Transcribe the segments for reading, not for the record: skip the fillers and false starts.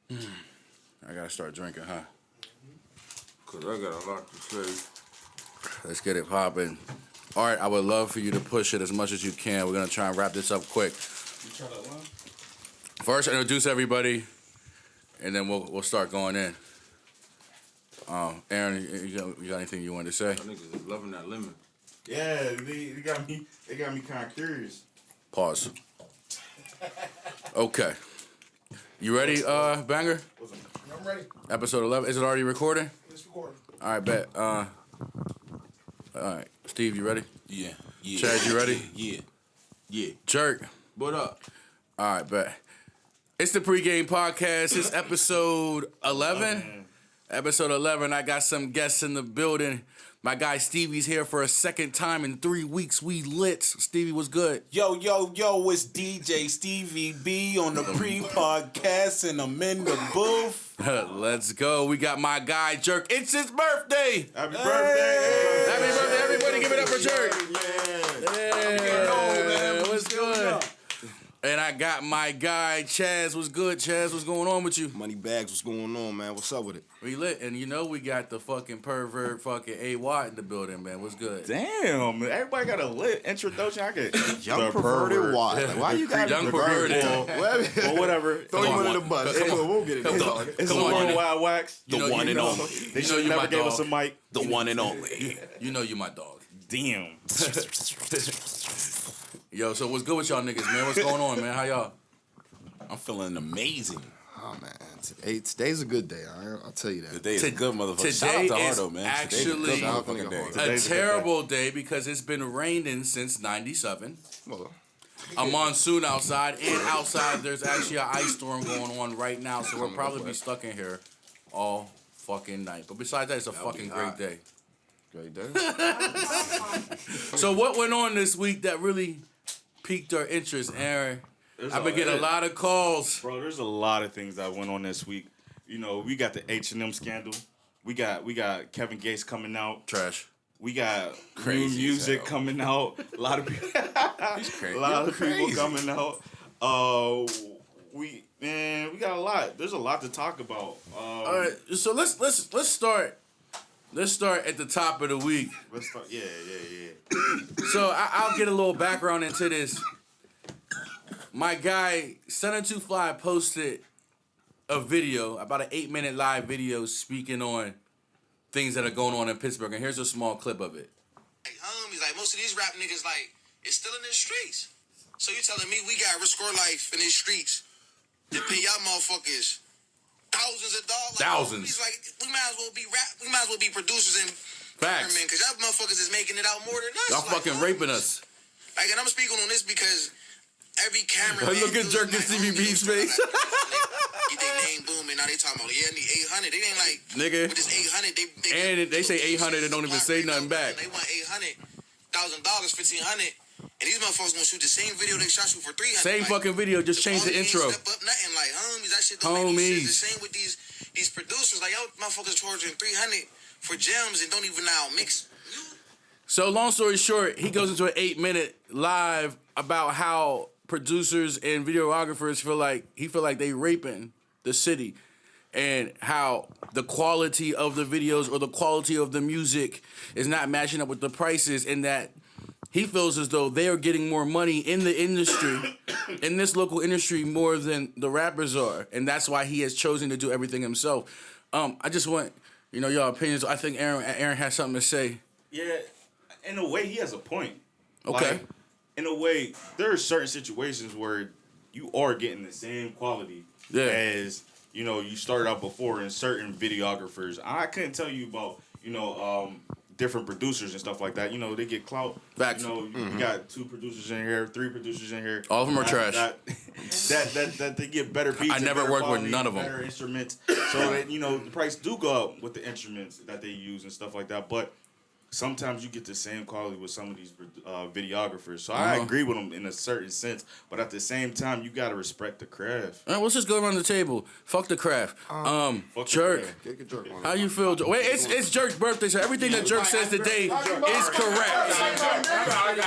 I gotta start drinking, huh? Cause I got a lot to say. Let's get it popping. All right, I would love for you to push it as much as you can. We're gonna try and wrap this up quick. You try that one? First, introduce everybody, and then we'll start going in. Aaron, you got anything you wanted to say? I niggas is loving that lemon. Yeah, they got me kind of curious. Pause. Okay. You ready, Banger? I'm ready. Episode 11. Is it already recording? It's recording. All right, bet. All right. Steve, you ready? Yeah. Chad, you ready? Yeah. Jerk. What up? All right, bet. It's the pregame podcast. It's episode 11. Episode 11. I got some guests in the building. My guy Stevie's here for a second time in 3 weeks. We lit. Stevie, was good? Yo, it's DJ Stevie B on the pre-podcast, and I'm in the booth. Let's go. We got my guy Jerk. It's his birthday. Happy birthday! Happy birthday, everybody. Give it up for Jerk. Yeah. What's good? And I got my guy Chaz. What's good, Chaz? What's going on with you? Money bags, what's going on, man? What's up with it? We lit. And you know we got the fucking pervert fucking A-Watt in the building, man. What's good? Damn, everybody got a lit introduction. I get Young perverted why? Like, why you got Young perverted. Well, whatever. Throw him under the bus. We'll get it. It's Come a on, little you know- wild wax. You know, The one you and know, only. They you know should you never my gave dog. us a mic. The one and only. You know you my dog. Damn. Yo, so what's good with y'all niggas, man? What's going on, man? How y'all? I'm feeling amazing. Oh, man. Today's a good day. I'll tell you that. Today is a good motherfucker. Shout Today out to is Hardo, man. actually Today's a good motherfucking day. a Today's a good terrible day because it's been raining since 97. Well, A monsoon outside, and outside there's actually an ice storm going on right now, so we'll probably be stuck in here all fucking night. But besides that, it's a fucking great day. great day. So what went on this week that really piqued our interest, Aaron? I've been getting a lot of calls. Bro, there's a lot of things that went on this week. You know, we got the H&M scandal. We got Kevin Gates coming out. Trash. We got Crazy new as music hell. coming out. A lot of people. He's crazy. A lot of people Crazy. coming out. We got a lot. There's a lot to talk about. All right, so let's start. Let's start at the top of the week. Let's start. Yeah. So I'll get a little background into this. My guy Stunna 2 Fly posted a video, about an 8-minute live video, speaking on things that are going on in Pittsburgh, and here's a small clip of it. Like homies, like most of these rap niggas, like it's still in the streets. So you telling me we got risk our life in these streets to pay y'all motherfuckers thousands of dollars? Like, Thousands. homies, like we might as well be we might as well be producers and Facts. firemen, because y'all motherfuckers is making it out more than us. Y'all like, fucking raping us. Like, and I'm speaking on this because every camera. Look at Jerk and Stevie B's face. Get their name booming. Now they talking about, yeah, I need 800. They ain't like, Nigga. with this 800, And they say 800 and don't even say nothing back. They want $800,000, $1,500, and these motherfuckers gonna shoot the same video they shot you for 300. Same like, fucking video, just change the homies ain't intro. Step up nothing, like homies. That shit don't make no Homies. sense. The same with these producers. Like y'all motherfuckers charging 300 for gems and don't even now mix. So long story short, he goes into an 8-minute live about how producers and videographers feel like they raping the city, and how the quality of the videos or the quality of the music is not matching up with the prices, and that he feels as though they are getting more money in the industry, in this local industry, more than the rappers are, and that's why he has chosen to do everything himself. I just want y'all opinions. I think Aaron has something to say. Yeah. In a way, he has a point. Okay. Like, in a way, there are certain situations where you are getting the same quality as you started out before in certain videographers. I couldn't tell you about different producers and stuff like that. They get clout. Facts. You got 2 producers in here, 3 producers in here. All of them are trash. That they get better beats. I never better worked with quality, none of them. Better instruments, so that the price do go up with the instruments that they use and stuff like that. But sometimes you get the same quality with some of these videographers. So I agree with them in a certain sense, but at the same time, you gotta respect the craft. All right, let's just go around the table. Fuck the craft. Jerk. Get Jerk on How it. you feel? Wait, it's Jerk's birthday, so everything that Jerk says today is correct.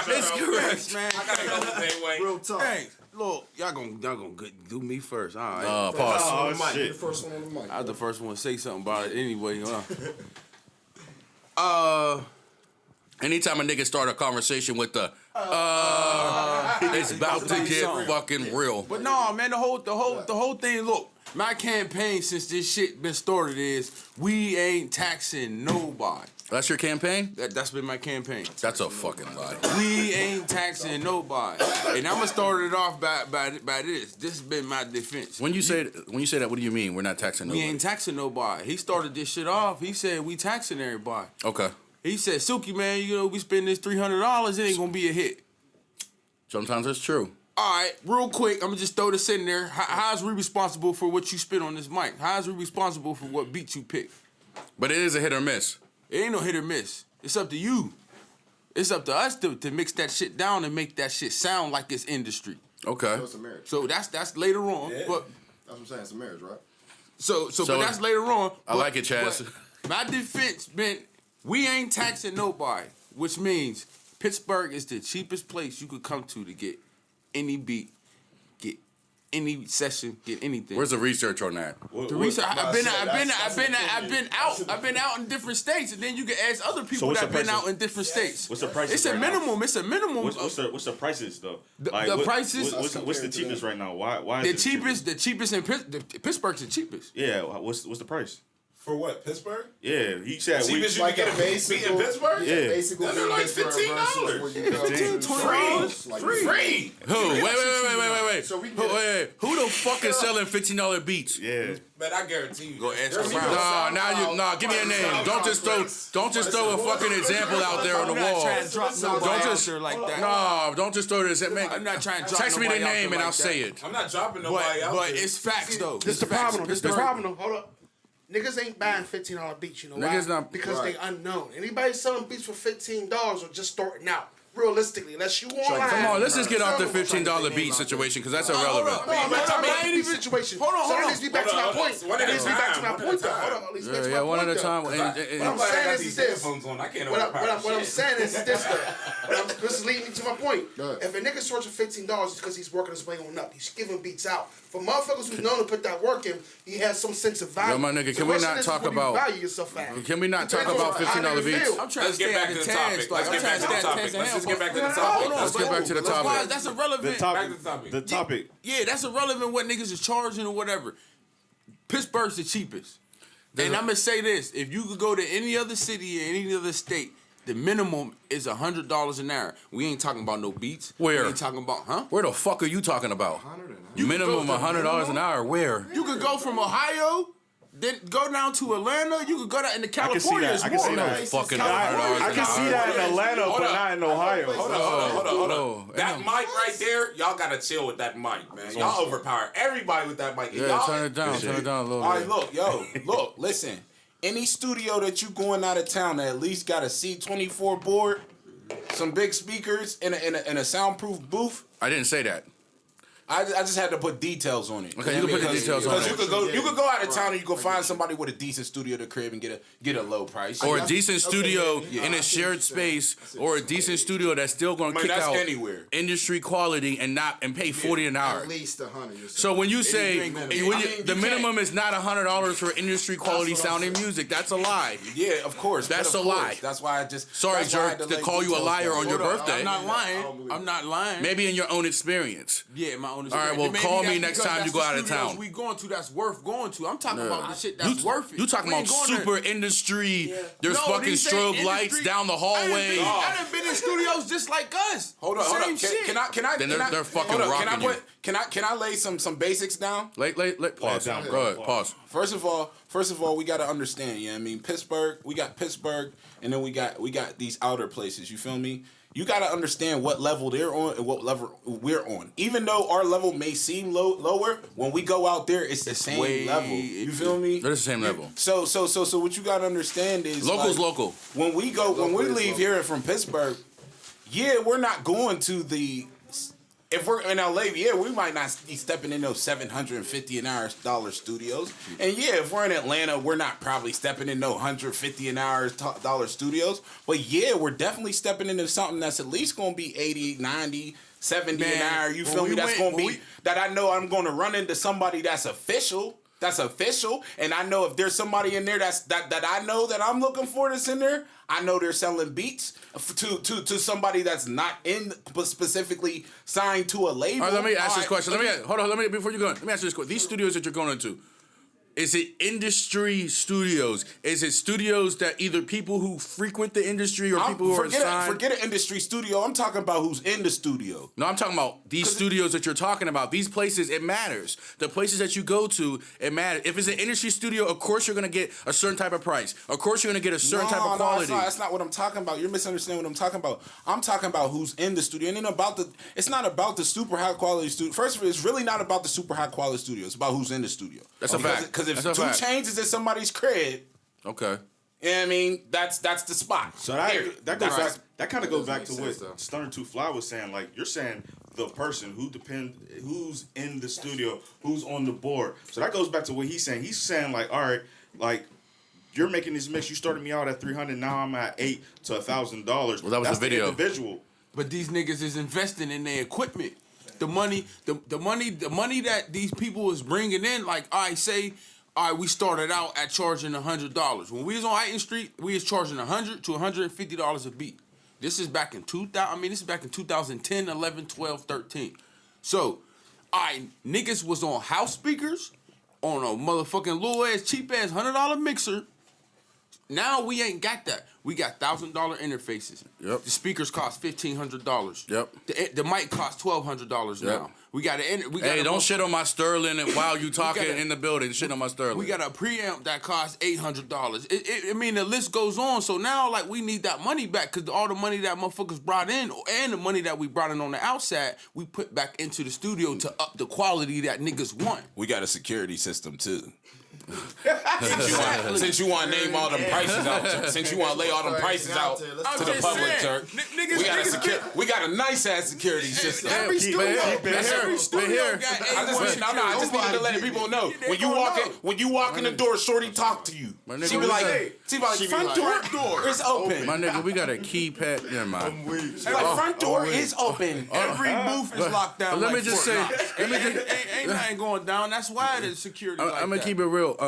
It's correct. Man, I gotta go the same way. Real talk. Hey, look, y'all gonna do me first. All right. Pause. Oh, You're shit. the first one on the mic. I was the first one to say something about it anyway. Anytime a nigga start a conversation with the it's about to get fucking real. But no, man, the whole thing. Look, my campaign since this shit been started is we ain't taxing nobody. That's your campaign? That's been my campaign. That's a fucking lie. We ain't taxing nobody, and I'ma start it off by this. This has been my defense. When you say that, what do you mean? We're not taxing We nobody. ain't taxing nobody. He started this shit off. He said we taxing everybody. Okay. He said, Suki, man, you know, we spend this $300, it ain't gonna be a hit. Sometimes it's true. All right, real quick, I'm gonna just throw this in there. How's we responsible for what you spit on this mic? How's we responsible for what beat you pick? But it is a hit or miss. It ain't no hit or miss. It's up to you. It's up to us to mix that shit down and make that shit sound like it's industry. Okay. So it's a marriage. So that's later on. Yeah. But That's what I'm saying. It's a marriage, right? but that's later on. I like it, Chaz. but My defense been we ain't taxing nobody, which means Pittsburgh is the cheapest place you could come to get any beat, get any session, get anything. Where's the research on that? the research? I've been out in different states, and then you can ask other people what's that the been prices? out in different states. What's the prices It's a right now? minimum. It's a minimum. What's the prices though? The what- prices- What's the cheapest right now? Why? the Is it cheapest in Pittsburgh's the cheapest. Yeah. What's the price? For what? Pittsburgh? Yeah. He said we. Cheapest you can get a beat in Pittsburgh? Yeah. Basically, They're like $15. Free. Who? Wait. So we Who the fuck is selling $15 beats? Yeah. Man, I guarantee you. Go ask There's around. Give me a name. Don't just throw a fucking example out there on the wall. Don't just like that. Don't just throw this. Man, I'm not trying to drop text me the nobody out name there and I'll like say that. it. I'm not dropping nobody out But there. it's facts though. This It's the facts. problem. This the problem though. Hold up. Niggas ain't buying $15 beats, you know why? Niggas not- because Right. they unknown. Anybody selling beats for $15 or just starting out. Realistically, unless you online. Come on, let's just get off the $15 beat situation because that's irrelevant. No, I'm not talking about situation. Hold on. That needs to be back to my Hold on. point. One That at a needs to be back to time, my one at a point though. time. Hold on. At least back to my Yeah, one at point, a though. time. What I'm I'm glad I saying got is these this. headphones on. I can't What overpower I'm shit. saying is this though. This is leading me to my point. Go ahead. If a nigga charging $15, it's because he's working his way on up. He's giving beats out. For motherfuckers who's known to put that work in, he has some sense of value. Yo, my nigga, The can we question not is, talk what do you about- value yourself at? Can we not talk Depends about on how $15 they beats? feel. I'm trying Let's to get stay back out to of the Taz. topic. Let's get back to the topic. Let's just get back to the topic. Let's get back to the topic. That's irrelevant. Topic. Back to the topic. The topic. Yeah, that's irrelevant what niggas is charging or whatever. Pittsburgh's the cheapest. And I'm gonna say this: if you could go to any other city or any other state, the minimum is $100 an hour. We ain't talking about no beats. Where? We ain't talking about, huh? Where the fuck are you talking about? Minimum $100 an hour. Where? You could go from Ohio, then go down to Atlanta. You could go down into California. that. It's I can see more. that. Fucking $100 I an can see hour. that in Atlanta, but not in Ohio. Hold on. Oh, That damn. mic right there, y'all gotta chill with that mic, man. Y'all overpower everybody with that mic. Yeah, y'all, turn it down a little All right, bit. look, listen. Any studio that you going out of town that at least got a C24 board, some big speakers, and a soundproof booth. I didn't say that. I just had to put details on it. Okay, you can put the details on Because it. you could go out of town and you can find somebody with a decent studio to crib and get a low price. Or a decent studio in a shared space, or a decent studio that's still going to Man, kick that's out anywhere. industry quality and pay $40 an hour. At least 100. So when you say ain't gonna be- the minimum is not $100 for industry quality sounding music, that's a lie. Yeah, of course. That's but of a course. lie. That's why I just. Sorry, that's why I had Jerk, lay to call you a details liar down. on your Hold up, birthday. I'm not lying. I'm not lying. Maybe in your own experience. Yeah, my own. All right, well, Maybe call that's me next because time that's you go the out of studios town. we going to that's worth going to. I'm talking about the shit that's worth it. You talking We about ain't going super there. industry? There's No, fucking these ain't strobe lights industry. down the hallway. I done been in studios just like us. Hold on. Same shit. Can I? Then can I- they're fucking hold on, rocking you. Can I lay some basics down? Pause. down, Go ahead. Pause. First of all, we gotta understand. You know what I mean? Pittsburgh. We got Pittsburgh, and then we got these outer places. You feel me? You got to understand what level they're on and what level we're on. Even though our level may seem lower, when we go out there, it's the same level. You feel me? They're the same level. So what you got to understand is local's local. When we leave here from Pittsburgh, yeah, we're not going to the. If we're in LA, yeah, we might not be stepping in those $750 an hour studios. And yeah, if we're in Atlanta, we're not probably stepping in no $150 an hour studios. But yeah, we're definitely stepping into something that's at least going to be 80, 90, 70 an hour. You feel me? That's going to be that I know I'm going to run into somebody that's official. And I know if there's somebody in there that I know that I'm looking for that's in there, I know they're selling beats to somebody that's not in specifically signed to a label. All right, let me ask this question. Hold on, before you go, let me ask you this question. These studios that you're going into, is it industry studios? Is it studios that either people who frequent the industry or people who are signed? Forget an industry studio. I'm talking about who's in the studio. No, I'm talking about these studios that you're talking about. These places, it matters. The places that you go to, it matters. If it's an industry studio, of course you're going to get a certain type of price. Of course you're going to get a certain type of quality. No, that's not what I'm talking about. You're misunderstanding what I'm talking about. I'm talking about who's in the studio. And it's not about the super high quality studio. First of all, it's really not about the super high quality studio. It's about who's in the studio. That's a fact. Because if 2 Chainz is in somebody's crib, okay. You know what I mean? That's the spot. So that kind of goes back to what Stunna 2 Fly was saying. Like, you're saying the person who's in the studio, who's on the board. So that goes back to what he's saying. He's saying like, all right, like you're making this mix. You started me out at $300. Now I'm at $800 to $1,000. Well, that was the video. Individual. But these niggas is investing in their equipment. The money that these people is bringing in. Like I say. All right, we started out at charging $100. When we was on Iton Street, we was charging $100 to $150 a beat. This is back in 2010, 11, 12, 13. So, niggas was on house speakers, on a motherfucking little ass, cheap ass $100 mixer. Now we ain't got that. We got $1,000 interfaces. Yep. The speakers cost $1,500. Yep. The mic costs $1,200 now. Yep. We got Hey, don't shit on my Sterling while you talking in the building. Shit on my Sterling. We got a preamp that costs $800. I mean, the list goes on. So now, like, we need that money back because all the money that motherfuckers brought in and the money that we brought in on the outside, we put back into the studio to up the quality that niggas want. We got a security system too. Since you want to name all them prices out, since you want to lay all them prices out to the public, Turk, we got a nice ass security system. Every studio got I just need to let people know when you walk in the door, Shorty talk to you. She be like, front door is open. My nigga, we got a keypad. Never mind. She's like, front door is open. Every booth is locked down. Let me just say, ain't nothing going down. That's why the security. I'm gonna keep it real.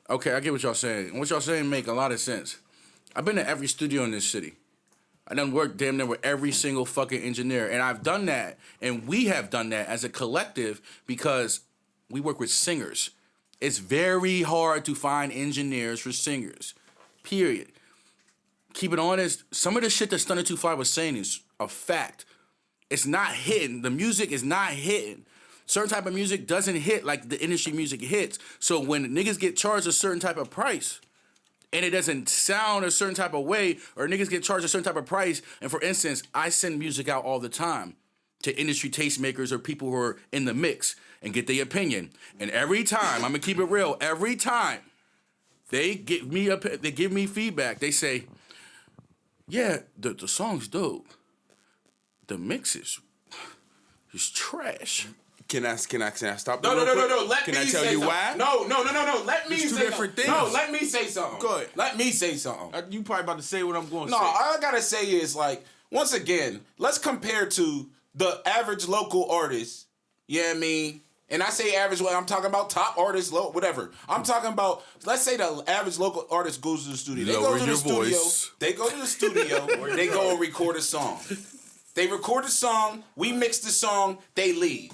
Okay, I get what y'all saying. What y'all saying make a lot of sense. I've been to every studio in this city. I done worked damn near with every single fucking engineer. And I've done that, and we have done that as a collective because we work with singers. It's very hard to find engineers for singers, period. Keep it honest, some of the shit that Stunna 2 Fly was saying is a fact. It's not hitting. The music is not hitting. Certain type of music doesn't hit like the industry music hits. So when niggas get charged a certain type of price and it doesn't sound a certain type of way, or niggas get charged a certain type of price, and for instance, I send music out all the time to industry tastemakers or people who are in the mix and get their opinion. And every time, I'm gonna keep it real, every time they give me feedback, they say, yeah, the song's dope. The mix is trash. Can I stop? No. Let me Can I tell say you something. why? No. Let me It's two say different something. things. No, let me say something. Go ahead. Let me say something. You probably about to say what I'm going to No, say. all I gotta say is like, once again, let's compare to the average local artist. You know what I mean? And I say average, I'm talking about top artists, whatever. I'm talking about, let's say the average local artist goes to the studio. They go to the studio, they go and record a song. They record a song, we mix the song, they leave.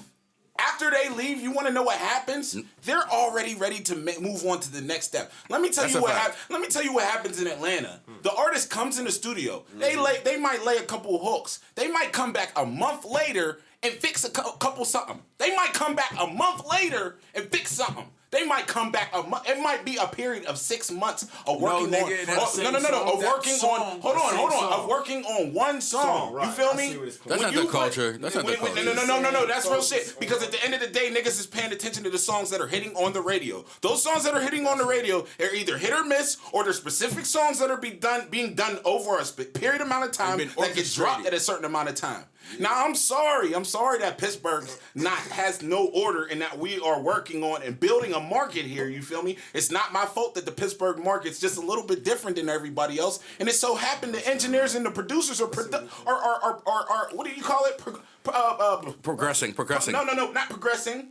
After they leave, you want to know what happens? They're already ready to move on to the next step. Let me tell you what happens in Atlanta. The artist comes in the studio. They might lay a couple hooks. They might come back a month later and fix a couple something. They might come back a month later and fix something. They might come back. It might be a period of 6 months of working nigga, on. that's No, of working on. Hold on. Of working on one song. Right. You feel I me? see where this comes That's When not you the culture. That's not the culture. No. That's real shit. Because at the end of the day, niggas is paying attention to the songs that are hitting on the radio. Those songs that are hitting on the radio are either hit or miss, or they're specific songs that are being done over a period amount of time that gets dropped at a certain amount of time. Now I'm sorry that Pittsburgh has no order and that we are working on and building a market here. You feel me? It's not my fault that the Pittsburgh market's just a little bit different than everybody else, and it so happened the engineers and the producers are what do you call it? Progressing. No, not progressing.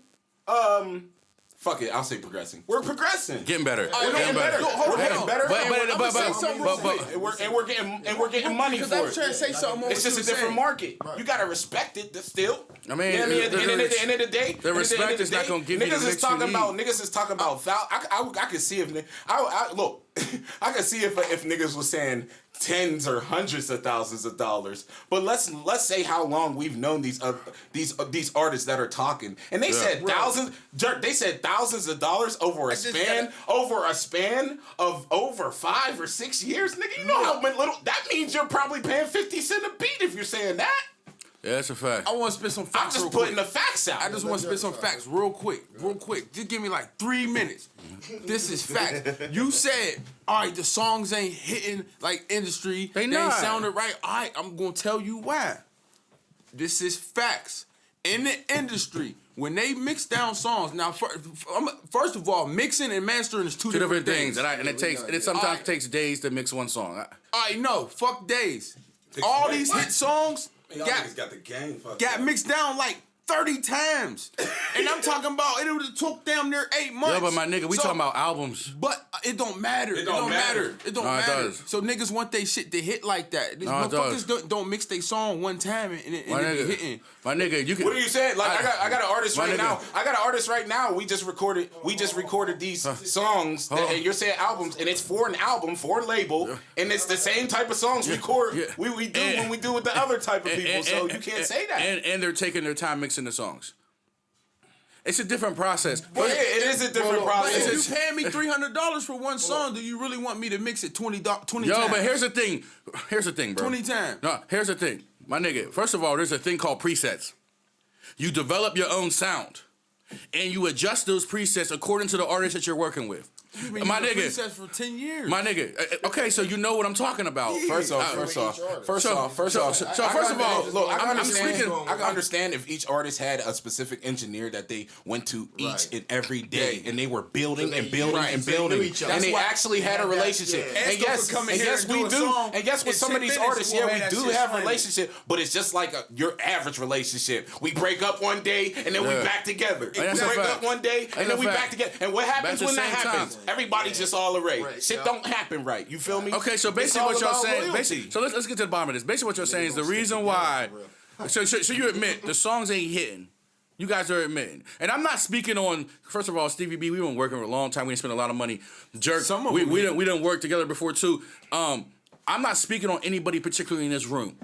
Fuck it, I'll say progressing. We're progressing. Getting better. We're getting better. We're getting better. And we're getting money for it. trying to say something. It's just a different market. You gotta respect it still. I mean, you know what I mean? At the end of the day, the respect is not gonna give you the mix you need. Niggas is talking about foul. I could see if look, I could see if niggas was saying tens or hundreds of thousands of dollars. But let's say how long we've known these artists that are talking, and they said thousands. They said thousands of dollars over a span of over 5 or 6 years. Nigga, you know how little that means. You're probably paying 50 cents a beat if you're saying that. Yeah, that's a fact. I want to spit some facts. I'm just putting the facts out. I just want to spit some facts real quick. Just give me like 3 minutes. This is facts. You said, all right, the songs ain't hitting like industry. They ain't sounding right. All right, I'm going to tell you why. This is facts. In the industry, when they mix down songs, now first of all, mixing and mastering is two different things. And it sometimes takes days to mix one song. I know, fuck days. All these hit songs got the game. Got mixed down like 30 times. And I'm talking about, it would have took damn near 8 months. Yeah, but my nigga, we talking about albums. But it don't matter. It don't matter. It does. So niggas want they shit to hit like that. These motherfuckers don't mix they song one time and it be hitting. My nigga, you can. What are you saying? Like I got an artist right now. I got an artist right now. We just recorded these songs. And you're saying albums, and it's for an album, for a label, and it's the same type of songs we do when we do with the other type of people. So you can't say that. And they're taking their time mixing the songs. It's a different process. Well, yeah, it is a different process. If you paying me $300 for one song, do you really want me to mix it 20 times? Yo, but here's the thing, bro. 20 times. No, here's the thing. My nigga, first of all, there's a thing called presets. You develop your own sound, and you adjust those presets according to the artist that you're working with. My nigga, presets for 10 years. My nigga, okay, so you know what I'm talking about. First off, look, I can understand if each artist had a specific engineer that they went to each and every day, and they were building and building and building, and they actually had a relationship. And yes, we do. And yes, with some of these artists, we do have a relationship, but it's just like your average relationship. We break up one day, and then we back together. We break up one day, and then we back together. And what happens when that happens? Everybody's just all arrayed. Shit don't happen right. You feel me? Okay, so basically what y'all saying. So let's get to the bottom of this. Basically what you're saying is the reason why. So you admit the songs ain't hitting. You guys are admitting, and I'm not speaking on. First of all, Stevie B, we've been working for a long time. We didn't spend a lot of money. Jerk, we didn't work together before too. I'm not speaking on anybody particularly in this room,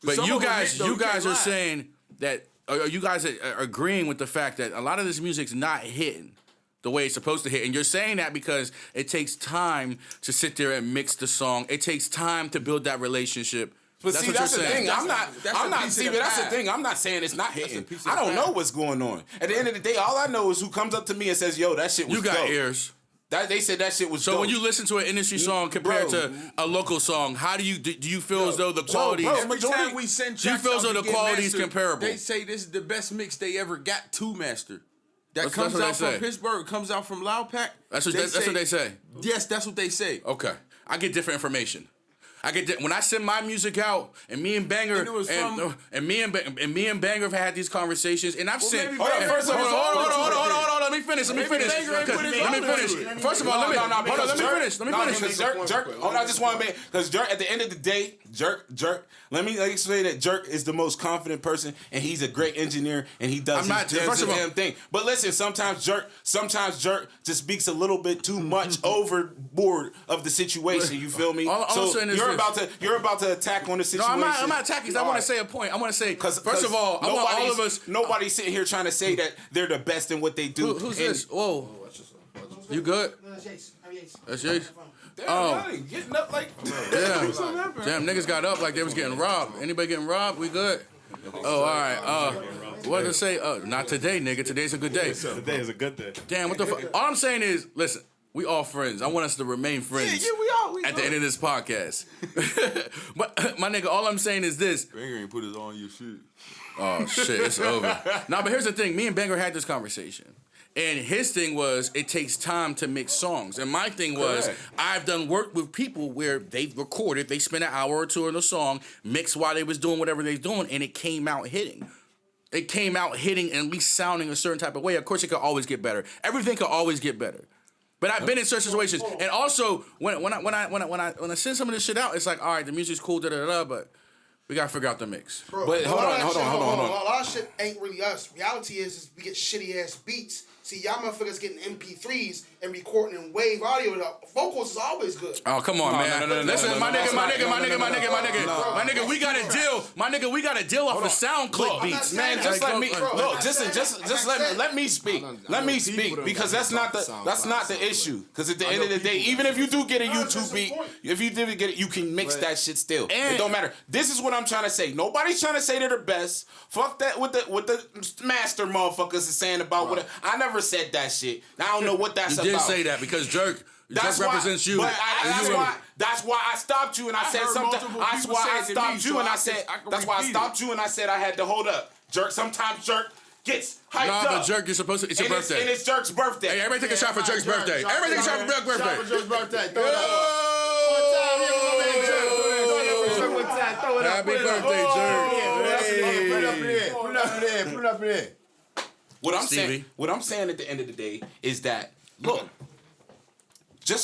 but you guys are saying that. You guys are agreeing with the fact that a lot of this music's not hitting the way it's supposed to hit. And you're saying that because it takes time to sit there and mix the song. It takes time to build that relationship. But that's the thing. That's the thing. I'm not saying it's not hitting. I don't know what's going on. At the end of the day, all I know is who comes up to me and says, yo, that shit was dope. You got ears. They said that shit was dope. So when you listen to an industry song compared to a local song, how do you feel as though the quality? Every time we send tracks, do you feel as though the quality is comparable? They say this is the best mix they ever got to master. That comes out from Pittsburgh, comes out from Loud Pack. That's what they say. Yes, that's what they say. Okay, I get different information. When I send my music out, and me and Banger and me and Banger have had these conversations, and I've sent. Hold on. Let me finish. First of all, let me finish. Jerk. Hold on, I just want to make because Jerk. At the end of the day, Jerk. Let me explain that Jerk is the most confident person, and he's a great engineer, and he does his damn thing. But listen, sometimes Jerk just speaks a little bit too much overboard of the situation. You feel me? So you're about to attack on the situation. No, I'm not attacking. I want to say a point. I want to say because first of all, I want all of us. Nobody's sitting here trying to say that they're the best in what they do. Who's this? Whoa. You good? No, that's Jace. That's Jace. Damn, getting up like. Damn, niggas got up like they was getting robbed. Anybody getting robbed? We good? Oh, all right. What did I say? Not today, nigga. Today's a good day. Today is a good day. Damn, what the fuck? All I'm saying is, listen, we all friends. I want us to remain friends. Yeah, we at the end of this podcast. But my nigga, all I'm saying is this. Banger ain't put it on your shit. Oh shit, it's over. Nah, but here's the thing. Me and Banger had this conversation. And his thing was, it takes time to mix songs. And my thing was, I've done work with people where they've recorded, they spent an hour or two in a song, mixed while they was doing whatever they was doing, and it came out hitting. It came out hitting and at least sounding a certain type of way. Of course, it could always get better. Everything could always get better. But I've been in certain situations. And also, when I send some of this shit out, it's like, all right, the music's cool, but we gotta figure out the mix. Bro, But hold on. A lot of shit ain't really us. Reality is we get shitty ass beats. See, y'all motherfuckers getting MP3s and recording in wave audio. The vocals is always good. Oh, come on, man. Listen, my nigga, we got a deal. My nigga, we got a deal off the SoundCloud beats. Man, just let me let me speak. Let me speak because that's not the issue. Because at the end of the day, even if you do get a YouTube beat, if you did get it, you can mix that shit still. It don't matter. This is what I'm trying to say. Nobody's trying to say they're the best. Fuck that with the master motherfuckers is saying about what I never said that shit. I don't know what that's about. You did say that because Jerk represents you. But that's why I stopped you and I said something. That's why I stopped you and I said. That's why I stopped you and I said I had to hold up. Jerk. Sometimes Jerk gets hyped up. But Jerk, you're supposed to. It's your birthday. And it's Jerk's birthday. Hey, everybody take a shot for Jerk's birthday. Everybody take a shot for Jerk's birthday. Jerk's birthday. Throw it up. Happy birthday, Jerk. Put it up there. What I'm saying at the end of the day is that, look,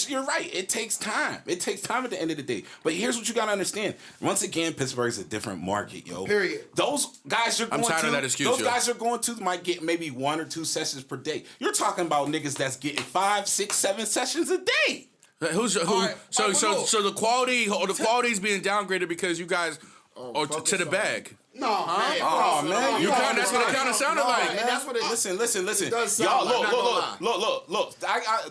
you're right. It takes time. It takes time at the end of the day. But here's what you gotta understand. Once again, Pittsburgh is a different market, yo. Period. Those guys you're going to, tired of that excuse, those guys you're going to might get maybe 1 or 2 sessions per day. You're talking about niggas that's getting 5, 6, 7 sessions a day. So the quality is being downgraded because you guys are to the bag. No, man. Oh man, That's what it kind of sounded like. Man, that's what it. Listen. It does sound Y'all, like, look.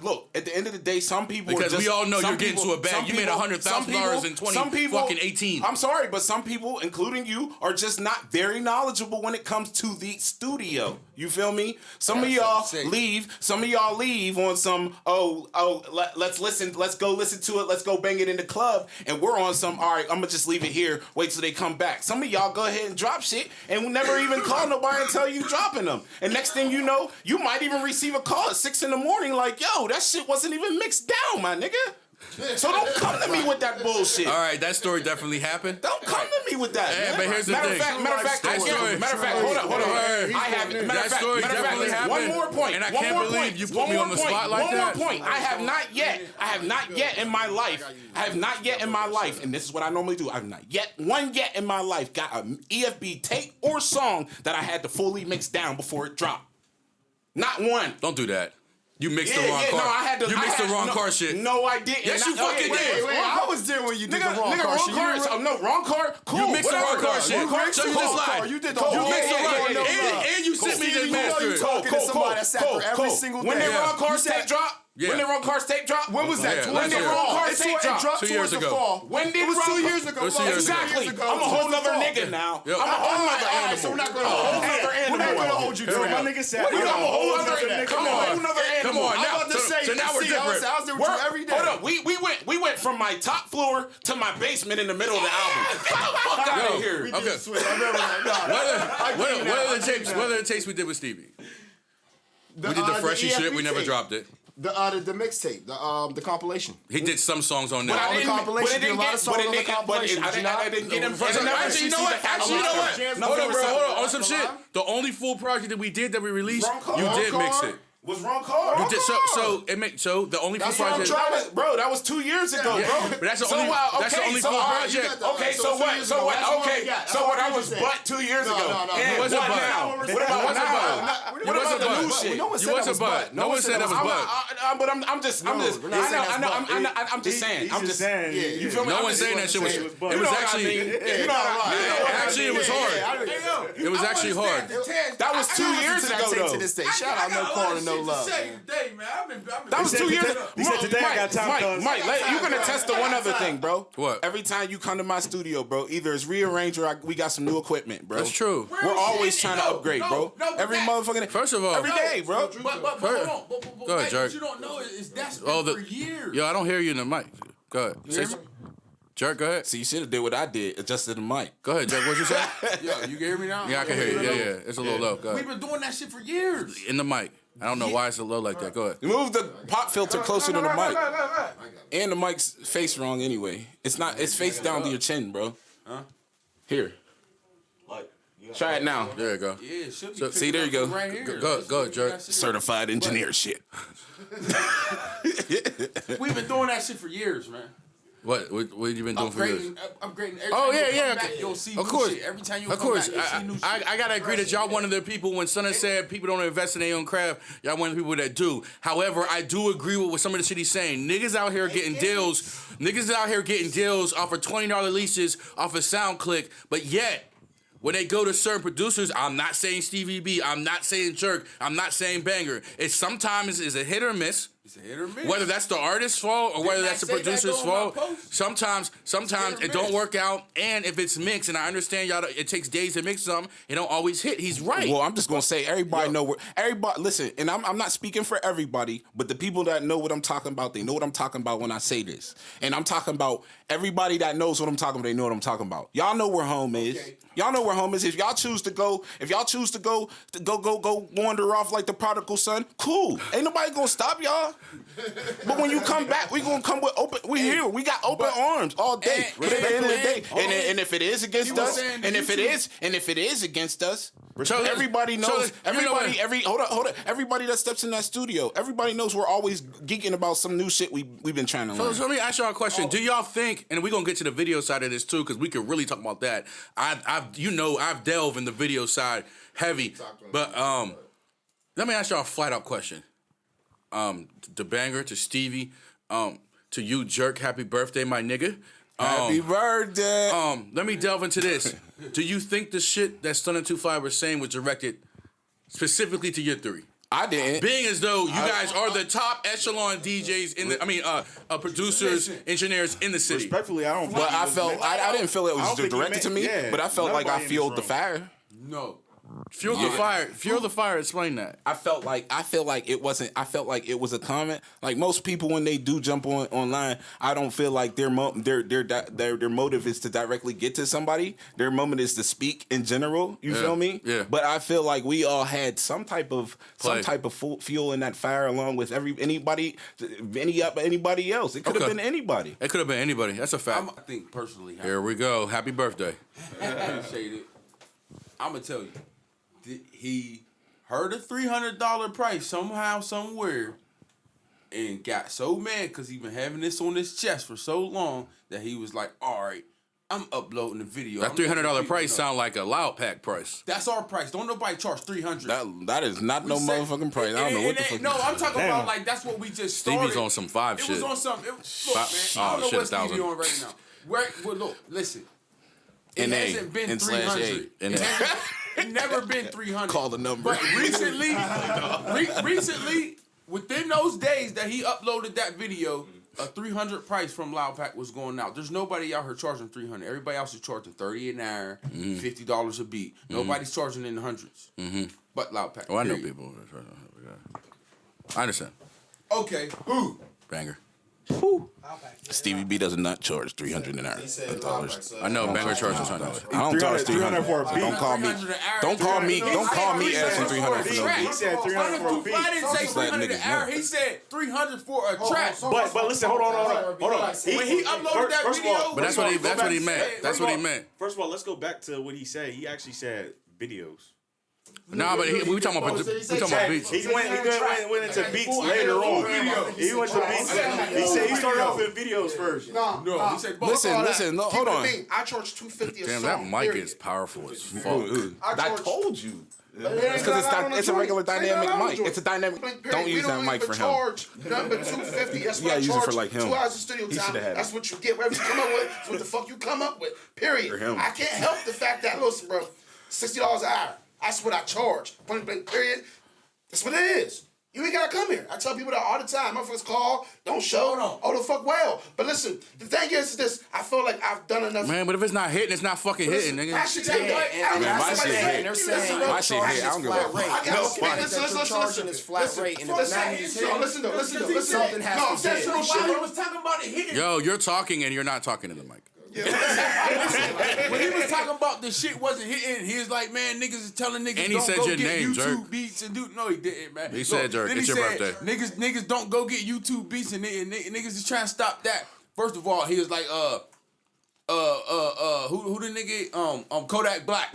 Look. At the end of the day, some people Because we all know you're getting to a bag. You made $100,000 in 2018. I'm sorry, but some people, including you, are just not very knowledgeable when it comes to the studio. You feel me? Some of y'all leave on some. Let's listen. Let's go listen to it. Let's go bang it in the club. And we're on some. All right, I'm gonna just leave it here. Wait till they come back. Some of y'all go ahead and drop shit and will never even call nobody and tell you dropping them. And next thing you know, you might even receive a call at 6 a.m. like, yo, that shit wasn't even mixed down, my nigga. So don't come to me with that bullshit. All right, that story definitely happened. Don't come to me with that. Yeah, but here's the thing. Matter of fact, hold on. I have that story definitely happened. One more point. And I can't believe you put me on the spot like that. One more point. I have not yet in my life, and this is what I normally do. I have not yet in my life got an EFB tape or song that I had to fully mix down before it dropped. Not one. Don't do that. You mixed the wrong car. No, I had to. You mixed the wrong car shit. No, I didn't. Yes, you fucking did. Wait, I was there when you did the wrong car shit. Wrong car. Cool. You mixed the wrong car shit. So you just lied. You did the whole mixed the wrong. thing. And you sent me the master. Every single day. When the wrong cars tape drop. Yeah. When the wrong cars tape drop. When was that? When the wrong cars tape drop. 2 years ago. When did it was 2 years ago? Exactly. I'm a whole nother nigga now. I'm a whole nother animal. So we're not gonna hold you to it. My nigga said, I'm a whole other animal. Come on. So now we're different. I was there with you every day. Hold up. We went from my top floor to my basement in the middle of the album. Get the fuck out of here. Okay. What are the tapes we did with Stevie? We did the freshie shit. We never dropped it. The mixtape, the compilation. He did some songs on there. On the compilation, did a lot of songs on the compilation. I didn't get him. Actually, you know what? Hold on. On some shit. The only full project that we did that we released, you did mix it. Was wrong car. You did so the only full project. Bro, that was 2 years ago, bro. But that's the only full project. Okay, so what? Okay, so what? I was butt 2 years ago. You wasn't butt. What about now? What about the new shit? You wasn't butt. No one said that was butt. But I'm just. I'm just saying. You feel me? No one's saying that shit was. It was actually. Actually, it was hard. It was actually hard. That was 2 years ago, though. Shout out No Corner, No love. Today, man. That was 2 years ago. He said today I got time. Mike, you gonna test the one other thing, bro. What? Every time you come to my studio, bro, either it's rearranged or we got some new equipment, bro. That's true. We're always trying to upgrade, bro. Every motherfucking First of all, every day, bro. But hold on. Go ahead, Jerk. What you don't know is that's been for years. Yo, I don't hear you in the mic. Go ahead. Jerk, go ahead. See, you should have did what I did, adjusted the mic. Go ahead, Jerk. What you say? Yo, you can hear me now? Yeah, I can hear you. Yeah. It's a little low. Go We've ahead. been doing that shit for years. In the mic. I don't know why it's so low like that. Go ahead. Move the pop filter closer to the mic. And the mic's face wrong anyway. It's not. It's face down to your chin, bro. Huh? Here. Try it now. There you go. Yeah, it should be. So, see, there you go. Right here. Go ahead, Jerk. Certified engineer shit. We've been doing that shit for years, man. What you been doing for years? Upgrading. Every Oh, time yeah, you come yeah. back, you'll see Of new course. shit. Every time you Of come course. back, you'll see new shit. I gotta agree that y'all one of the people, when Stunna said people don't invest in their own craft, y'all one of the people that do. However, I do agree with some of the shit he's saying. Niggas out here getting deals. Niggas out here getting deals off of $20 leases off of SoundClick, but yet, when they go to certain producers, I'm not saying Stevie B, I'm not saying Jerk, I'm not saying Banger. It's sometimes it's a hit or miss. It's a hit or miss. Whether that's the artist's fault or whether Didn't I that's the say that producer's though on my fault. post? Sometimes Hit or it don't miss. work out. And if it's mixed, and I understand y'all, it takes days to mix something, it don't always hit. He's right. Well, I'm just gonna say everybody know where everybody listen, and I'm not speaking for everybody, but the people that know what I'm talking about, they know what I'm talking about when I say this. And I'm talking about everybody that knows what I'm talking about, they know what I'm talking about. Y'all know where home is. Y'all know where home is. If y'all choose to go wander off like the prodigal son, cool. Ain't nobody gonna stop y'all. But when you come back, we gonna come with open. We here. We got open arms all day. But at the end of the day, and if it is against us, and if it is against us, everybody knows. Hold up. Everybody that steps in that studio, everybody knows we're always geeking about some new shit we've been trying to learn. So let me ask y'all a question. Do y'all think, and we're gonna get to the video side of this too, because we could really talk about that. I've delved in the video side heavy. But let me ask y'all a flat out question. To Banger, to Stevie, to you, Jerk, happy birthday, my nigga. Happy birthday. Let me delve into this. Do you think the shit that Stunna 25 was saying was directed specifically to your three? I didn't. Being as though you guys are the top echelon DJs in the, producers, engineers in the city. Respectfully, I don't. But I didn't feel it was directed to me. Yeah, but I felt like I nobody in fueled this the room. fire. No. Fuel the fire. Explain that. I felt like it wasn't. I felt like it was a comment. Like most people, when they do jump online, I don't feel like their motive is to directly get to somebody. Their moment is to speak in general. You feel me? Yeah. But I feel like we all had some type of fuel in that fire, along with anybody else. It could have been anybody. It could have been anybody. That's a fact. I think personally, Here we go. Happy birthday. I appreciate it. I'm gonna tell you, he heard a $300 price somehow, somewhere, and got so mad because he been having this on his chest for so long that he was like, "All right, I'm uploading the video." That $300 price sound like a loud pack price. That's our price. Don't nobody charge $300. That is not no motherfucking price. I don't know what the fuck. No, I'm talking about like that's what we just started. Stevie's on some five shit. It was on some. Look, man, I don't know what Stevie on right now. Well, look, listen. It hasn't been 300. It never been 300. Call the number. But recently, within those days that he uploaded that video, a 300 price from Loud Pack was going out. There's nobody out here charging 300. Everybody else is charging $30 an hour, $50 a beat. Nobody's charging in the hundreds. But Loud Pack. Oh, I know people. I understand. Okay. Who? Banger. Stevie B does not charge $300 an hour. I know Banger charges $100. I don't charge $300 for a beat. Don't call me asking $300 for no beat. He said 300 for a beat. I didn't say Just let 300 an niggas hour. know. He said 300 for a track. But listen, hold on. When he uploaded that first of video, all- But that's what he meant. That's what he meant. First of all, let's go back to what he said. He actually said videos. Nah, but we talking about beats. He went into beats later on. He went to beats. He said he started off in videos first. No, he said Listen, no, hold on. I charge $250 a Damn, song. that mic period. is powerful as fuck. I told you. It's because it's a regular dynamic mic. It's a dynamic. Don't use that mic for him. Charge nothing but $250. That's what I use it charge. for like him. 2 hours of studio He time. shoulda had That's it. what you get. Whatever you come up with, that's what the fuck you come up with. Period. For him. I can't help the fact that listen, bro, $60 an hour. That's what I charge. Point blank. Period. That's what it is. You ain't gotta come here. I tell people that all the time. Motherfuckers call, don't show. Oh, the fuck well. But listen, the thing is this. I feel like I've done enough. Man, but if it's not hitting, it's not fucking hitting, nigga. My shit hit. I don't give a fuck. They're charging is flat rate, and if not, listen though. something has to hit. I was talking about it hitting. Yo, you're talking and you're not talking to the mic. When he was talking about the shit wasn't hitting, he was like, man, niggas is telling niggas And he don't said go your get name, YouTube Jerk. beats and do. No, he didn't, man. He said, Jerk, then it's he your said, birthday. Niggas don't go get YouTube beats and niggas is trying to stop that. First of all, he was like, who the nigga, Kodak Black.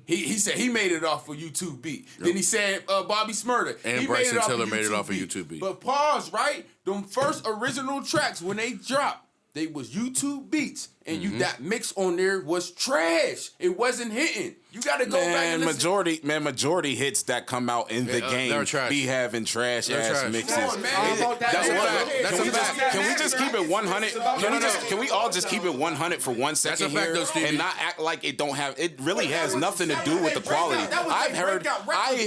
He said he made it off of YouTube beat. Yep. Then he said Bobby Smurda. And he Bryson made it Tiller off made it YouTube off of YouTube beat. But pause, right? Them first original tracks, when they dropped, they was YouTube beats. And that mix on there was trash. It wasn't hitting. You gotta go back and listen. Majority hits that come out in the game be having trash ass mixes. Come on, man. That's a fact. Can we just keep it 100? Can we all just keep it 100 for 1 second That's a fact, here though, Stevie. and not act like it don't have? It really has nothing to do with the quality. I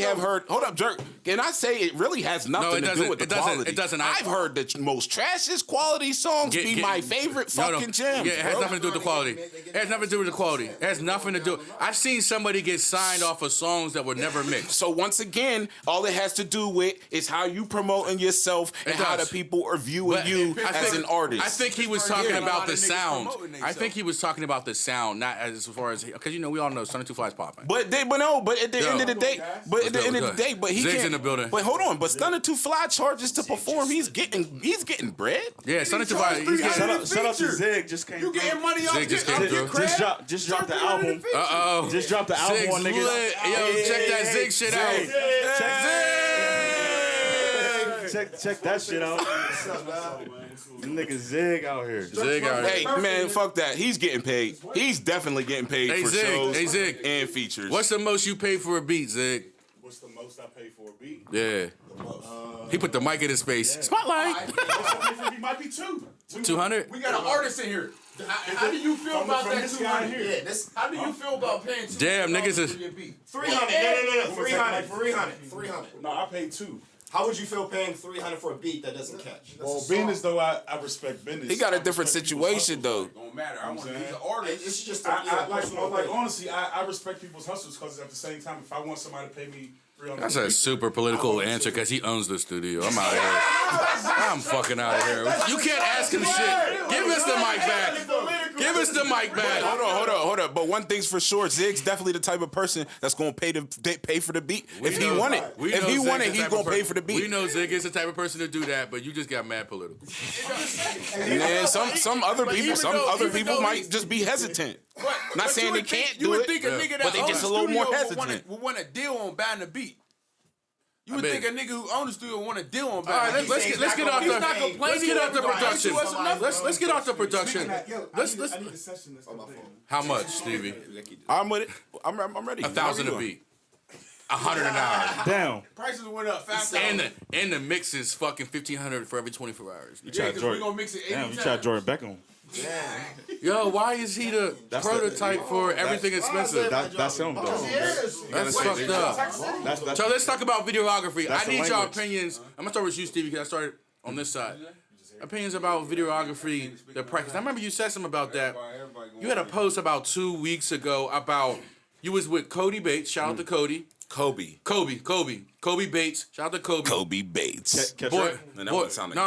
have heard. Hold up, Jerk. Can I say it really has nothing to do with the quality? It doesn't. I've heard the most trashiest quality songs be my favorite fucking gems. Yeah, it has nothing to do with the quality. It has nothing to do with the quality. It has nothing to do. I've seen somebody get signed off of songs that were never mixed. So once again, all it has to do with is how you promoting yourself and how the people are viewing you as an artist. I think he was talking about the sound. I think he was talking about the sound, not as far as because we all know Stunna 2 Fly's popping. But at the end of the day, but he Zig's can't. in the building. But hold on, but Stunna 2 Fly charges to perform. He's getting bread. Yeah, Stunna 2 Fly. He's getting. Shout out to Zig. Just came. You getting money off Zig just came through. Just dropped the album. Uh-oh. Just dropped the album Zig's on niggas. lit. Yo, check that Zig shit out. Check that shit out. Nigga Zig out here. Zig out here. Hey man, fuck that. He's getting paid. He's definitely getting paid for shows Zig. and features. What's the most you paid for a beat, Zig? What's the most I pay for a beat? Yeah. He put the mic in his face. Spotlight. It might be 200. We got an artist in here. How do you feel about that? This guy here. Yeah, this. How do you feel about paying Damn, niggas is. 300. No. 300. No, I paid 2. How would you feel paying 300 for a beat that doesn't catch? Well, being as though I respect business. He got a different situation though. Don't matter. I want to be saying? the artist. It's just Honestly, I respect people's hustles because at the same time, if I want somebody to pay me $300, That's a super political answer because he owns the studio. I'm out of here. I'm fucking out of here. You can't ask him shit. Give us the mic back. Give us the mic back. Hold on. But one thing's for sure, Zig's definitely the type of person that's gonna pay for the beat. If he want it, he's gonna pay for the beat. We know Zig is the type of person to do that, but you just got mad political. And some other people might just be hesitant. Not saying they can't do it, but they just a little more hesitant. Would want a deal on buying the beat. You would think a nigga who owns the studio want a deal on All buying right, let's get off the production. Let's get off the production. I need a session. That's the thing. How much, Stevie? I'm with it. I'm ready. 1,000 a beat. 100 an hour. Down. Prices went up fast. And the mix is fucking 1,500 for every 24 hours. You tried Jordan. We gonna mix it 80 Damn, you tried Jordan Beckham. Yo, why is he the prototype for everything expensive? That's him though. That's fucked up. So let's talk about videography. I need y'all language. opinions. I'm gonna start with you, Stevie, because I started on this side. Opinions about videography, the price. I remember you said something about that. You had a post about 2 weeks ago about you was with Cody Bates. Shout out to Cody. Kobe Bates. Shout out to Kobe. Kobe Bates. Boy, And that one sounded no,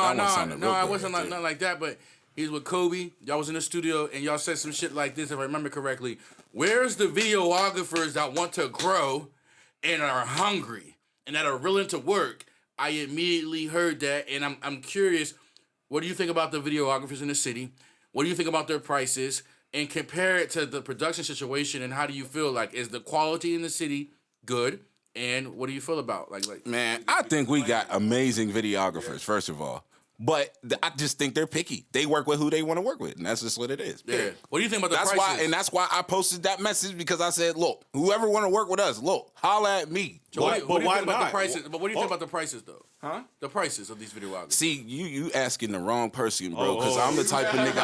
I real wasn't good, nothing like that. But he's with Kobe. Y'all was in the studio and y'all said some shit like this, if I remember correctly. Where's the videographers that want to grow and are hungry and that are willing to work? I immediately heard that, and I'm curious. What do you think about the videographers in the city? What do you think about their prices? And compare it to the production situation, and how do you feel? Like, is the quality in the city good? And what do you feel about? Like Man, I think we got amazing videographers, first of all. But I just think they're picky. They work with who they want to work with, and that's just what it is. Yeah. What do you think about the prices? That's why I posted that message, because I said, look, whoever want to work with us, look, holla at me. So what do you think about not? the prices? But what do you think about the prices, though? Huh? The prices of these videographers. See, you asking the wrong person, bro. Because I'm the type of nigga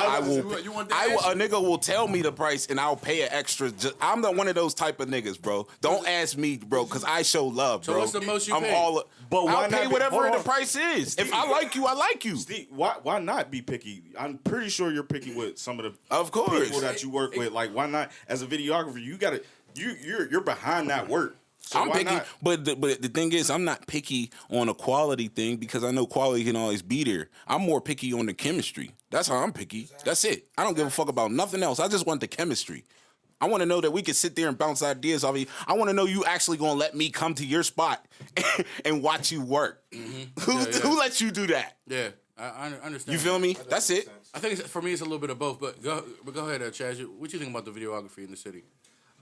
a nigga will tell me the price and I'll pay an extra. I'm the one of those type of niggas, bro. Don't ask me, bro, because I show love, bro. So what's the most you pay? But I'll pay whatever the price is. If I like you, I like you. Steve, why not be picky? I'm pretty sure you're picky with some of the people that you work with. Like, why not? As a videographer, you're behind that work. So I'm picky, not? but the thing is, I'm not picky on a quality thing because I know quality can always be there. I'm more picky on the chemistry. That's how I'm picky. That's it. I don't give a fuck about nothing else. I just want the chemistry. I want to know that we can sit there and bounce ideas off of you. I want to know you actually gonna let me come to your spot and watch you work. Mm-hmm. Who lets you do that? Yeah, I understand. You feel me? That's it. I think for me it's a little bit of both. But go ahead, Chaz. What you think about the videography in the city?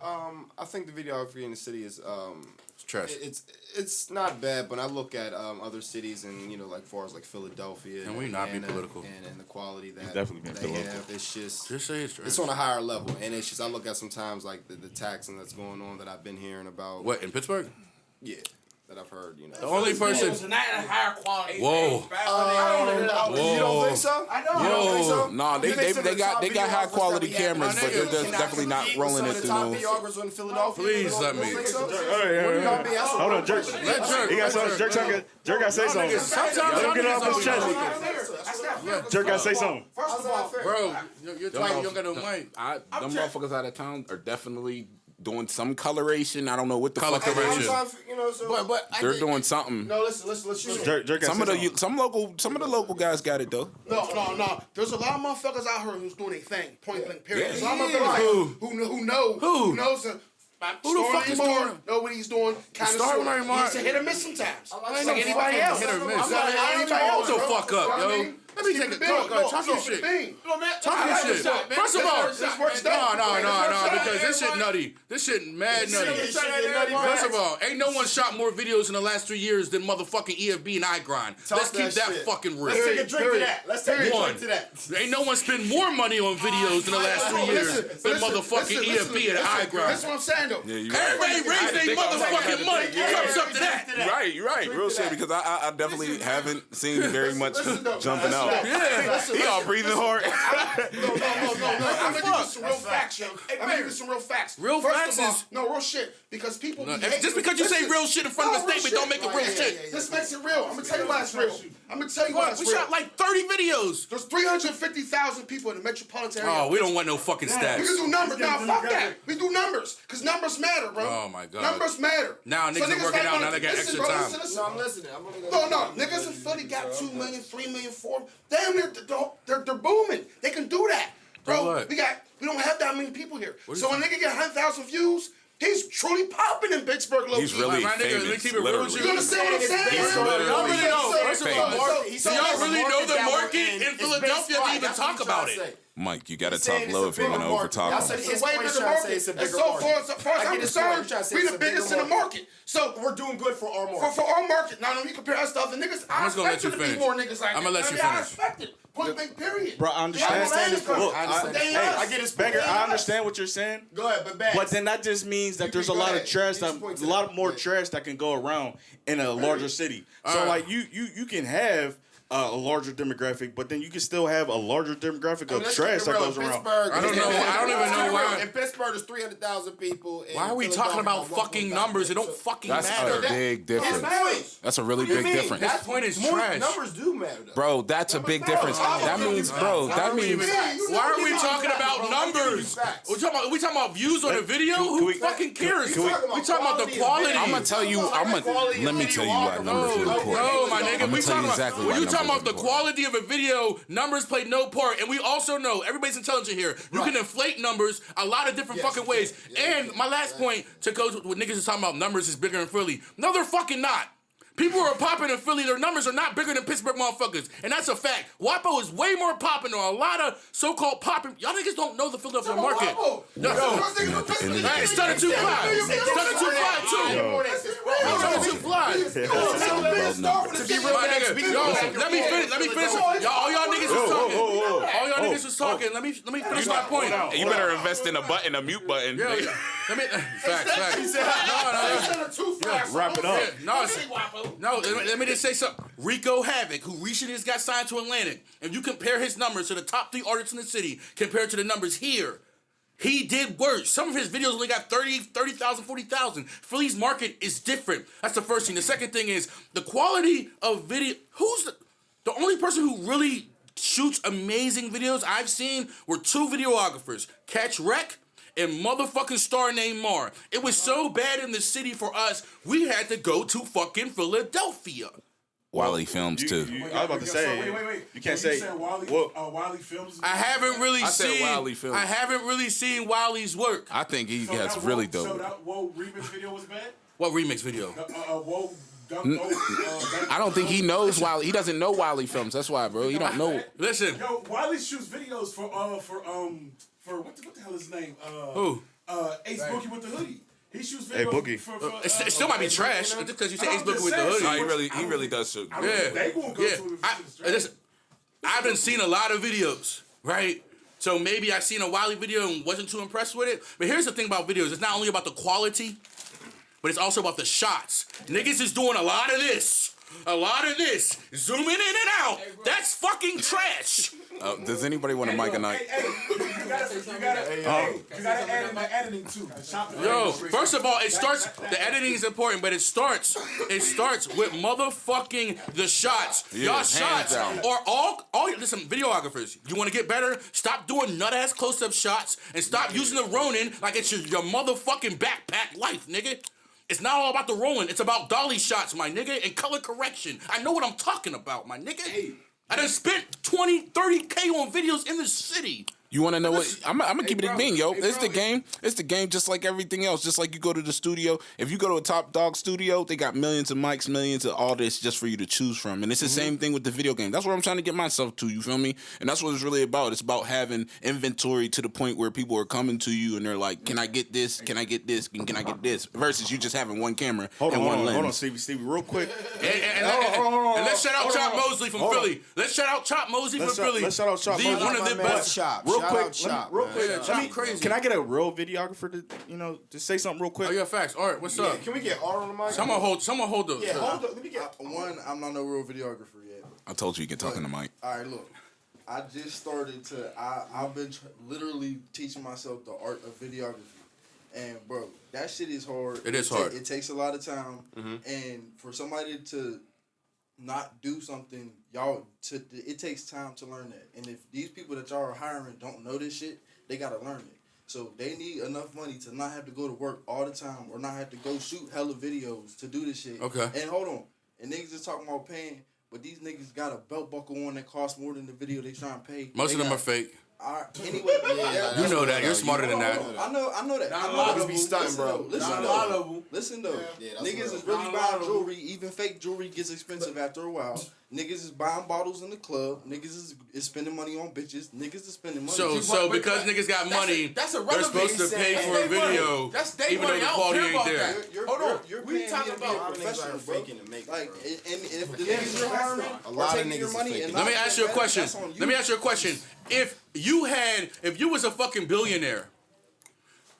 I think the videography in the city is It's trash. It's not bad, but I look at other cities and like far as like Philadelphia and we not be political and the quality that definitely they have. It's just say it's trash. It's on a higher level, and it's just I look at sometimes like the taxing that's going on that I've been hearing about. What in Pittsburgh? Yeah. That I've heard, The only person. It's not a higher quality. Whoa. You don't think so? I know. You don't think so? No, they got high quality cameras, but they're definitely not rolling it through those. Videographers in Philadelphia. Please let me. Hold on, Jerk. He got something. Jerk got to say something. Let him get it off his chest. Jerk got to say something. First of all, bro, you're talking. You don't got no mic. Them motherfuckers out of town are definitely doing some coloration. I don't know what the fuck they're doing. but They're doing something. No, listen. Jerk some of the local guys got it though. No. There's a lot of motherfuckers out here who's doing their thing. Point blank. Period. There's a lot of motherfuckers who knows. Who the fuck is doing? Know what he's doing? Kind of sort. He's a hit or miss sometimes. Like anybody else. Hit or miss. Hold the fuck up, yo. Let me take a talk your shit. Talk your shit. First of all, no, because this shit nutty. This shit mad nutty. First of all, ain't no one shot more videos in the last 3 years than motherfucking EFB and iGrind. Let's keep that fucking real. Let's take a drink to that. Let's take a drink to that. Ain't no one spend more money on videos in the last 3 years than motherfucking EFB and iGrind. That's what I'm saying though. Everybody raise their motherfucking money. Comes up to that. You're right. Real shit, because I definitely haven't seen very much jumping out. Yeah, he all breathing hard. No. I'm gonna give you some real facts, yo. I'm gonna give you some real facts. Real facts is real shit. Because people just because you say real shit in front of a statement don't make it real shit. This makes it real. I'm gonna tell you why it's real. We shot like 30 videos. There's 350,000 people in the metropolitan area. Oh, we don't want no fucking stats. We can do numbers. Nah, fuck that. We do numbers. Because numbers matter, bro. Oh, my God. Numbers matter. Now niggas are working out. Now they got extra time. No, I'm listening. No. Niggas in Philly got 2 million, 3 million, 4 million. Damn, they're booming. They can do that. Bro, we don't have that many people here. So when a nigga get 100,000 views, he's truly popping in Pittsburgh, low-key. He's really famous, literally. You understand what I'm saying? Y'all really know. First of all, so y'all really know the market in Philadelphia to even talk about it. Mike, you gotta talk low if you're gonna over talk. It's way bigger market. And so far as I'm concerned, we the biggest in the market. So we're doing good for our market. For our market. Now, when you compare us to other niggas, I expect there to be more niggas like that. I'm gonna let you finish. I expect it. Point blank, period. Bro, I understand. I get it, Banger, I understand what you're saying. Go ahead, but then that just means that there's a lot of trash, a lot more trash that can go around in a larger city. So like you can have a larger demographic, but then you can still have a larger demographic of trash that goes around. I don't even know why. In Pittsburgh, there's 300,000 people. Why are we talking about fucking numbers? It don't fucking matter. That's a big difference. That's a really big difference. That point is trash. Numbers do matter, though. Bro, that's a big difference. That means. Why are we talking about numbers? We talking about views on a video? Who fucking cares? We talking about the quality. I'm gonna tell you. Let me tell you why numbers are important. No, my nigga. We talking exactly about. Talking about the quality of a video, numbers play no part, and we also know everybody's intelligent here. You can inflate numbers a lot of different fucking ways. And my last point to go to what niggas is talking about, numbers is bigger in Philly. No, they're fucking not. People who are popping in Philly, their numbers are not bigger than Pittsburgh motherfuckers. And that's a fact. WAPO is way more popping than a lot of so-called popping. Y'all niggas don't know the Philadelphia market. No. Hey, Stunna 2 Fly. Stunna 2 Fly, too. Stunna 2 Fly. To be real, let me finish. All y'all niggas is talking. All y'all niggas Chris was talking. Let me finish my point. You better invest in a mute button. Yo, let me facts. He said, Wrap it up. No, let me just say something. Rico Havoc, who recently just got signed to Atlantic, if you compare his numbers to the top 3 artists in the city compared to the numbers here, he did worse. Some of his videos only got 30,000, 40,000. Philly's market is different. That's the first thing. The second thing is the quality of video. Who's the only person who really shoots amazing videos I've seen were 2 videographers, Catch Wreck and motherfucking star named Mar. It was so bad in the city for us, we had to go to fucking Philadelphia. Wally Films too. I was about to say. Wait. You can't say. Wally Films. I haven't really said Wally Films. I haven't really seen Wally's work. I think he has that really So dope. that Whoa remix video was bad? What remix video? Whoa. I don't think he knows Wally. He doesn't know Wally Films. That's why, bro. He don't know. Listen. Yo, Wiley shoots videos for what the hell is his name? Who? Ace Boogie with the hoodie. He shoots Hey, videos Boogie. for It still might be trash just because you say Ace Boogie with the hoodie. No, he really does shoot. They won't go to the Listen, I haven't seen a lot of videos, right? So maybe I seen a Wiley video and wasn't too impressed with it. But here's the thing about videos. It's not only about the quality, but it's also about the shots. Niggas is doing a lot of this. Zooming in and out. That's fucking trash. Does anybody want a mic or not? You gotta add in the editing too. Yo, first of all, the editing is important, but it starts with motherfucking the shots. Y'all shots down. are all listen, videographers, you want to get better? Stop doing nut-ass close-up shots and stop using the Ronin like it's your motherfucking backpack life, nigga. It's not all about the rolling. It's about dolly shots, my nigga, and color correction. I know what I'm talking about, my nigga. I done spent 20, 30K on videos in the city. You want to know what? I'm gonna keep it a bean, yo. It's the game. It's the game, just like everything else. Just like you go to the studio. If you go to a top dog studio, they got millions of mics, millions of all this just for you to choose from. And it's the same thing with the video game. That's what I'm trying to get myself to. You feel me? And that's what it's really about. It's about having inventory to the point where people are coming to you and they're like, "Can I get this? Can I get this? Can I get this?" Versus you just having one camera and one lens. Hold on, Stevie, real quick. And let's shout out Chop Mosley from Philly. Let's shout out Chop Mosley from Philly. Let's shout out Chop Mosley. One of the best. Shop. Real Shout quick, out Shop, real man. quick. Chop crazy. Can I get a real videographer to say something real quick? Oh yeah, facts. All right, what's up? Can we get R on the mic? Someone hold the. Yeah, hold up. Let me get. One, I'm not no real videographer yet. I told you you can talk in the mic. All right, look. I just started to. I've been literally teaching myself the art of videography, and bro, that shit is hard. It is hard. It takes a lot of time, and for somebody to not do something, it takes time to learn that. And if these people that y'all are hiring don't know this shit, they gotta learn it. So they need enough money to not have to go to work all the time or not have to go shoot hella videos to do this shit. Okay. And hold on, and niggas is talking about paying. But these niggas got a belt buckle on that costs more than the video they trying to pay. Most of them are fake. Anyway, You know that. You're smarter than that. I know that. Not a lot of them be stunting, bro. Listen though. Niggas is really buying jewelry. Even fake jewelry gets expensive after a while. Niggas is buying bottles in the club. Niggas is spending money on bitches. Niggas is spending money. So because niggas got money, they're supposed to pay for a video, even though the quality ain't there. Hold on. We talking about professional, bro. Like, and if the niggas are hiring, a lot of niggas money. Let me ask you a question. If you was a fucking billionaire,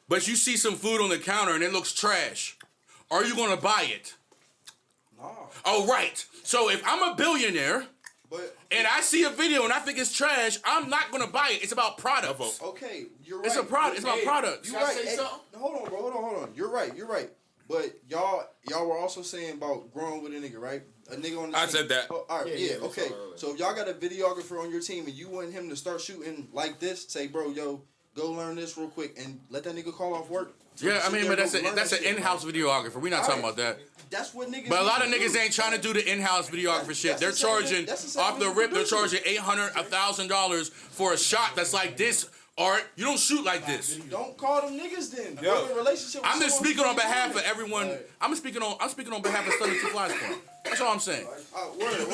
but you see some food on the counter and it looks trash, are you gonna buy it? Nah. Oh, right. So if I'm a billionaire and I see a video and I think it's trash, I'm not gonna buy it. It's about products. Okay, you're right. It's a product. It's about products. You're right. Hold on, bro. Hold on. You're right. But y'all were also saying about growing with a nigga, right? A nigga on the team. said that. Oh, all right, yeah, okay. So if y'all got a videographer on your team and you want him to start shooting like this, say, bro, yo, go learn this real quick and let that nigga call off work. Yeah, I mean, but that's an in-house videographer. We're not talking about that. That's what niggas. But a lot of niggas ain't trying to do the in-house videographer shit. They're charging off the rip. They're charging $800, $1,000 for a shot that's like this. Art, you don't shoot like this. Don't call them niggas then. Yo, relationship. I'm just speaking on behalf of everyone. I'm speaking on behalf of Stunna 2 Flies Club. That's all I'm saying. Word.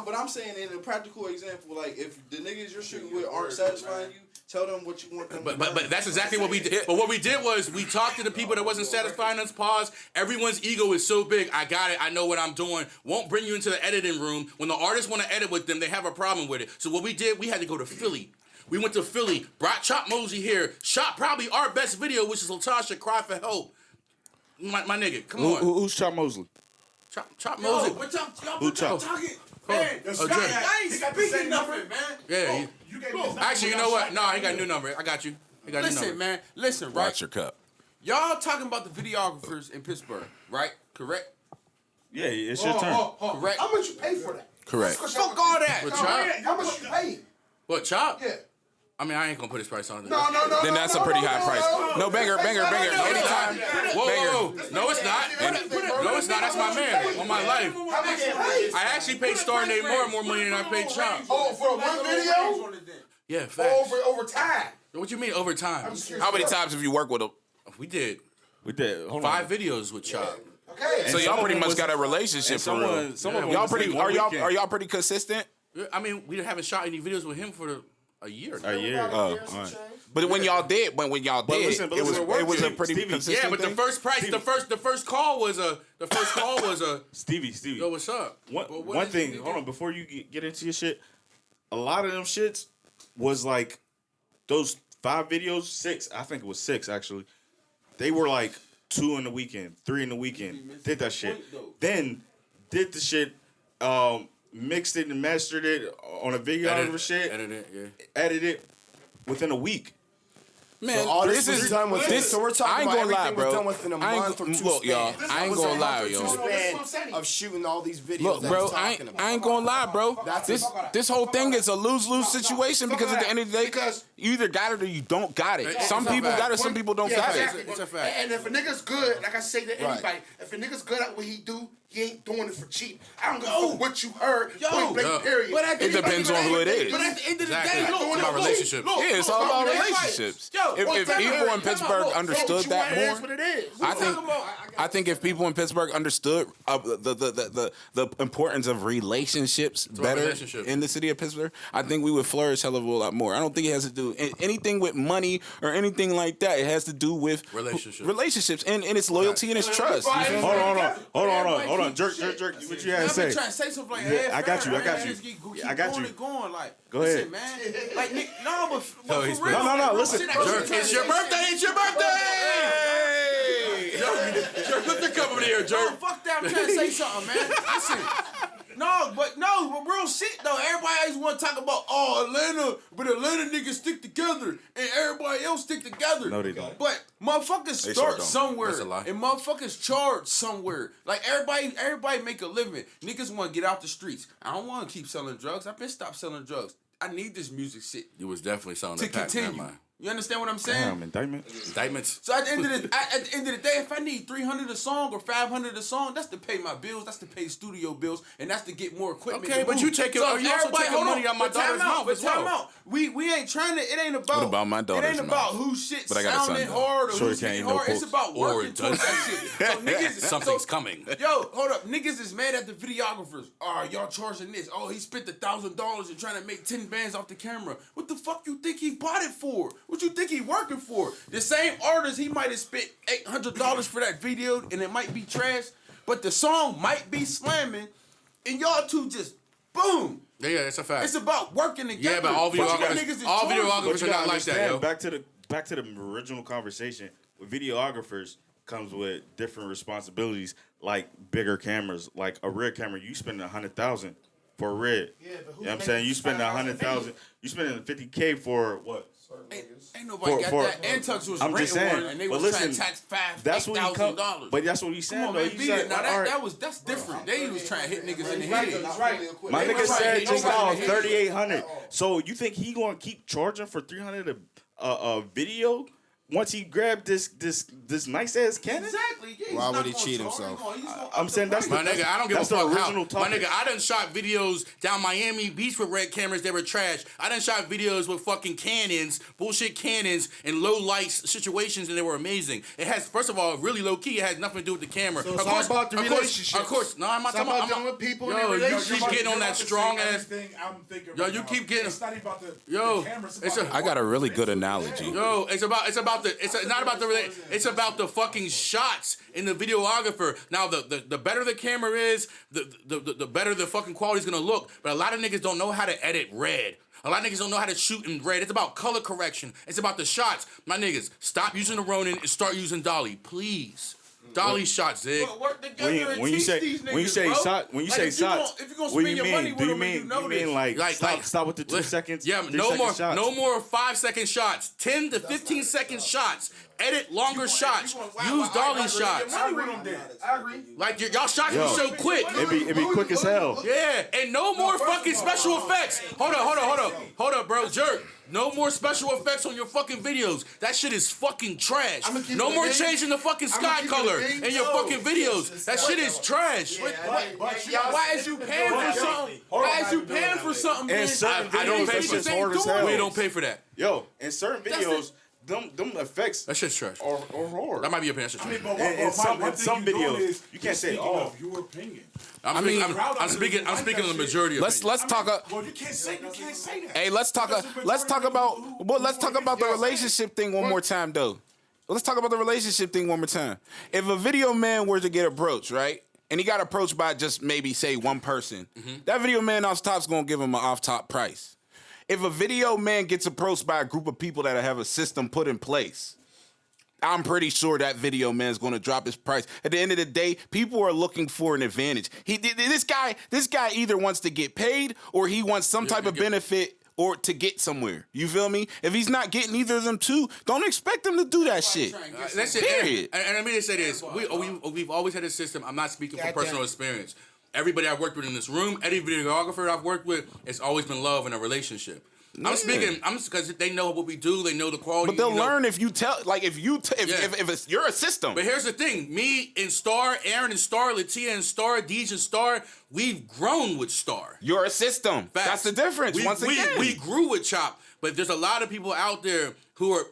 But I'm saying in a practical example, like if the niggas you're shooting with aren't satisfying you, tell them what you want them. But that's exactly what we did. But what we did was we talked to the people that wasn't satisfying us. Pause. Everyone's ego is so big. I got it. I know what I'm doing. Won't bring you into the editing room. When the artists want to edit with them, they have a problem with it. So what we did, we had to go to Philly. We went to Philly, brought Chop Mosley here, shot probably our best video, which is Latasha Cry for Help. My nigga, come on. Who's Chop Mosley? Chop Mosley. Who Chop? Man, I ain't speaking nothing, man. Yeah. Actually, you know what? No, he got a new number. I got you. He got a new number. Listen, man. Listen, right? Watch your cup. Y'all talking about the videographers in Pittsburgh, right? Correct? Yeah, it's your turn. Correct. How much you pay for that? Correct. Fuck all that. What, Chop? How much you pay? What, Chop? Yeah. I mean, I ain't gonna put his price on there. No. Then that's a pretty high price. No, banger. Anytime. Whoa. No, it's not. No, it's not. That's my man. On my life. How much you pay? I actually paid Star Nate more money than I paid Chop. Oh, for one video? Yeah, facts. Over time. What you mean over time? How many times have you worked with him? We did Hold 5 videos with Chop. Okay. So y'all pretty much got a relationship for real. Y'all pretty. Are y'all pretty consistent? I mean, we haven't shot any videos with him for a year. A year. Oh, all right. But when y'all did, it was a pretty consistent. Yeah, but thing? the first price, the first call was a Stevie. Yo, what's up? One thing, hold on, before you get into your shit, a lot of them shits was like those 5 videos, 6, I think it was 6 actually. They were like 2 in the weekend, 3 in the weekend. Did that shit. Then did the shit, mixed it and mastered it on a videographer shit. Edited it within a week. Man, so all this is done with this. So we're talking about everything was done within a month or 2 Look, y'all, I ain't gonna lie, yo. Span of shooting all these videos. Look, bro, I ain't gonna lie, bro. This whole thing is a lose-lose situation because at the end of the day, you either got it or you don't got it. Some people got it, some people don't got it. It's a fact. And if a nigga's good, like I say to anybody, if a nigga's good at what he do, he ain't doing it for cheap. I don't give a fuck what you heard. Point blank, period. It depends on who it is. But at the end of the day, It's about relationships. Yeah, it's all about relationships. If people in Pittsburgh understood that more, I think if people in Pittsburgh understood the importance of relationships better in the city of Pittsburgh, I think we would flourish hell of a lot more. I don't think it has to do anything with money or anything like that. It has to do with relationships and its loyalty and its trust. Hold on. Jerk. What you had to say? I'm trying to say something like Yeah, I got you. I got you. Going like, go ahead. Listen, man. Like, no, but for real. No. Listen. It's your birthday. It's your birthday. Jerk, lift the cup over here, Jerk. No, fuck that. I'm trying to say something, man. Listen. But real shit though. Everybody always want to talk about Atlanta, but Atlanta niggas stick together and everybody else stick together. No, they don't. But motherfuckers start somewhere That's a lie. and motherfuckers charge somewhere. Like everybody make a living. Niggas want to get out the streets. I don't want to keep selling drugs. I've been stopped selling drugs. I need this music shit You was definitely selling to the pack. continue. You understand what I'm saying? Indictments. So at the end of the day, if I need $300 a song or $500 a song, that's to pay my bills, that's to pay studio bills, and that's to get more equipment. Okay, but you taking you also taking money out my daughter's mouth as well. We ain't trying to. It ain't about. What about my daughter's It ain't mouth? about who shit But I got a son, sounding though. hard or Sure, who's can't getting no hard. It's quotes. about Or working it towards does. that shit. So niggas, Something's coming. Yo, hold up. Niggas is mad at the videographers. Y'all charging this. Oh, he spent $1,000 and trying to make 10 bands off the camera. What the fuck you think he bought it for? What you think he working for? The same artist, he might have spent $800 for that video and it might be trash, but the song might be slamming and y'all two just boom. Yeah, that's a fact. It's about working together. Yeah, but all videographers are not like that, yo. Back to the original conversation. With videographers comes with different responsibilities, like bigger cameras, like a red camera. You spend $100,000 for a red. Yeah, but who, you know what I'm saying? You spend $100,000. You spending $50K for what? Ain't nobody got that. Antux was renting one, and they was trying to tax $8,000. But that's what he's saying. Come on, man, beat it. Now that's different. They was trying to hit niggas in the head. My nigga said just now $3,800. So you think he gonna keep charging for $300 a video? Once he grabbed this nice ass Canon? Exactly. Yeah, why would he cheat himself? I'm saying that's my nigga. I don't give a fuck how. My topic. nigga, I done shot videos down Miami Beach with red cameras that were trash. I done shot videos with fucking Canons, bullshit Canons, and low light situations, and they were amazing. It has, first of all, really low key. It has nothing to do with the camera. So it's all about the relationship. Of course. No, I'm not talking about dealing with people in yo, their you relationship. keep getting on that strong ass. Yo, you keep getting. It's not about the Yo, camera. I got a really good analogy. Yo, it's about about the. It's not about the. It's about the fucking shots in the videographer. Now the better the camera is, the better the fucking quality is gonna look. But a lot of niggas don't know how to edit red. A lot of niggas don't know how to shoot in red. It's about color correction. It's about the shots. My niggas, stop using the Ronin and start using Dolly, please. Dolly shots, Zig. When you say shot, when you say shots, what do you mean? Do you mean like stop with the 2 seconds? Yeah, no more 5 second shots. 10 to 15 second shots. Edit longer shots. Use Dolly shots. I agree. Like y'all shots be so quick. It be quick as hell. Yeah, and no more fucking special effects. Hold up, bro. Jerk. No more special effects on your fucking videos. That shit is fucking trash. No more changing the fucking sky color in your fucking videos. That shit is trash. Why is you paying for something? Why is you paying for something? And certain videos, that shit's hard as hell. We don't pay for that. Yo, in certain videos, them effects. That shit's trash. Or hard. That might be your opinion. In some videos, you can't say, "Oh, your opinion." I'm speaking of the majority. Let's talk. Well, you can't say that. Hey, let's talk about the relationship thing one more time, though. Let's talk about the relationship thing one more time. If a video man were to get approached, right, and he got approached by just maybe say one person, that video man off top's gonna give him an off top price. If a video man gets approached by a group of people that have a system put in place, I'm pretty sure that video man's going to drop his price. At the end of the day, people are looking for an advantage. This guy either wants to get paid or he wants some type of benefit or to get somewhere. You feel me? If he's not getting either of them two, don't expect him to do that shit. That's it. Period. And I mean to say this, we've always had a system. I'm not speaking from personal experience. Everybody I've worked with in this room, any videographer I've worked with, it's always been love in a relationship. I'm speaking. I'm because they know what we do. They know the quality. But they'll learn if you tell. Like if you're a system. But here's the thing: me and Star, Aaron and Star, Latia and Star, Deej and Star, we've grown with Star. You're a system. Facts. That's the difference. Once again, we grew with Chop. But there's a lot of people out there who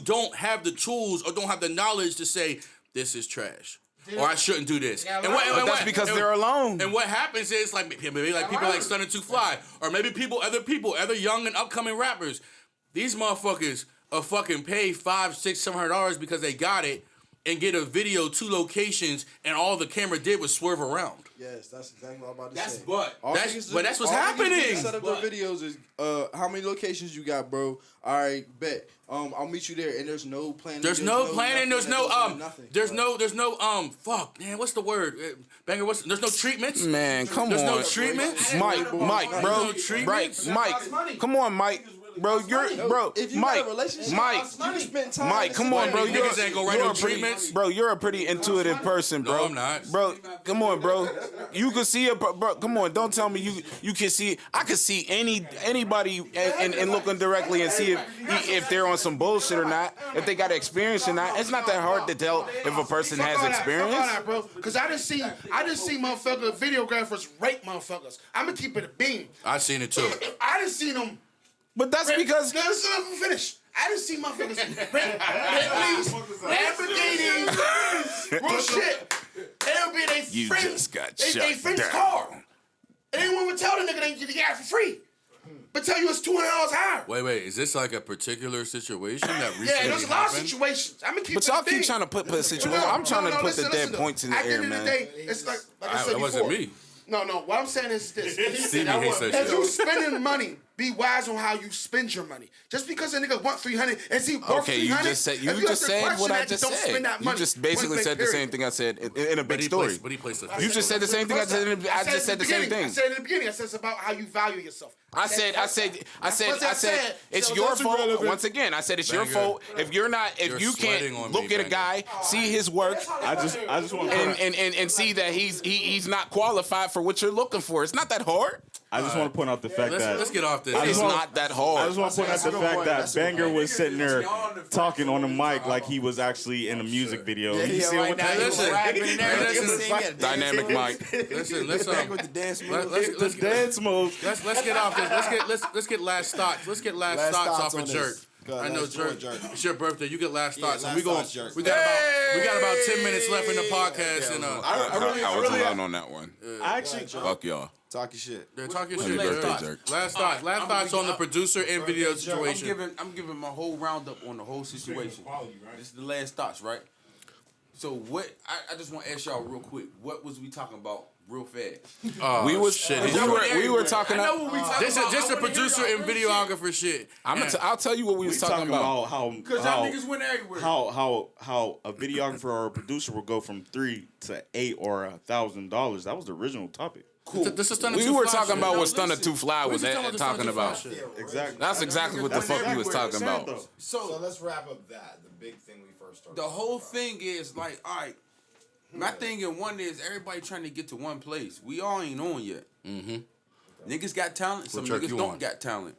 don't have the tools or don't have the knowledge to say this is trash. Or I shouldn't do this. And that's because they're alone. And what happens is maybe people like Stunna Too Fly, or maybe other young and upcoming rappers. These motherfuckers are fucking pay $500, $600, $700 because they got it, and get a video 2 locations, and all the camera did was swerve around. Yes, that's exactly what I'm about to that's say. That's what's happening. Set up their videos is how many locations you got, bro? All right, bet. I'll meet you there, and there's no planning. There's no planning. There's no fuck, man. What's the word? Banger. There's no treatments. Man, come on. There's no treatments. Mike, bro. Right, Mike. Come on, Mike. Bro, Mike, come on, bro. You're a pretty intuitive person, bro. No, I'm not. Bro, come on, bro. You can see it, bro. Come on, don't tell me you can see. I can see anybody and look them directly and see if they're on some bullshit or not, if they got experience or not. It's not that hard to tell if a person has experience. Fuck all that, bro. Because I just see motherfuckers, videographers rape motherfuckers. I'm gonna keep it a beam. I seen it too. I just seen them. But that's because. Let me finish. I didn't see motherfuckers Bentleys, Lamborghinis, real shit. They'll be they friends' car. And they won't even tell the nigga they got it for free. But tell you it's $200 higher. Wait, is this like a particular situation that recently Yeah, there's a lot of happened? situations. I'm gonna keep But y'all keep trying to put a situation. I'm trying to put the dead points in the air, man. At the end of the day, it's like I said That wasn't before. me. No, what I'm saying is this. Stevie hates that As shit. you spending money, be wise on how you spend your money. Just because a nigga want $300 and see worth Okay, you $300, just said what I just said. You just basically said the same thing I said in a big story. But he placed the You just said the same thing I said. I just said the same thing. I said in the beginning. I said it's about how you value yourself. I said it's your fault. Once again, I said it's your fault if you can't look at a guy, see his work. I just want to and see that he's not qualified for what you're looking for. It's not that hard. I just want to point out the fact that let's get off this. It's not that hard. I just want to point out the fact that Banger was sitting there talking on the mic like he was actually in a music video. You see what Dynamic mic. Listen, let's dance moves. Let's get off this. Let's get last thoughts. Let's get last thoughts off of Jerk. I know, Jerk. It's your birthday. You get last thoughts. last we got about 10 minutes left in the podcast, and I was alone on that one. I actually Fuck y'all. Talk your shit. Yeah, talk your Happy shit. birthday, Jerk. Last thoughts on the producer and video situation. I'm giving my whole roundup on the whole situation. This is the last thoughts, right? So what? I just want to ask y'all real quick. What was we talking about real fast? We were talking about. This is the producer and videographer shit. I'll tell you what we was talking about. Because y'all niggas went everywhere. How a videographer or a producer will go from $3 to $8 or $1,000. That was the original topic. Cool. This is We were talking about what Stunna 2 Fly was talking about. Exactly. That's exactly what the fuck we was talking about. So let's wrap up that. The big thing we first started. The whole thing is like, all right. My thing in one is everybody trying to get to one place. We all ain't on yet. Mm-hmm. Niggas got talent. Some niggas don't got talent.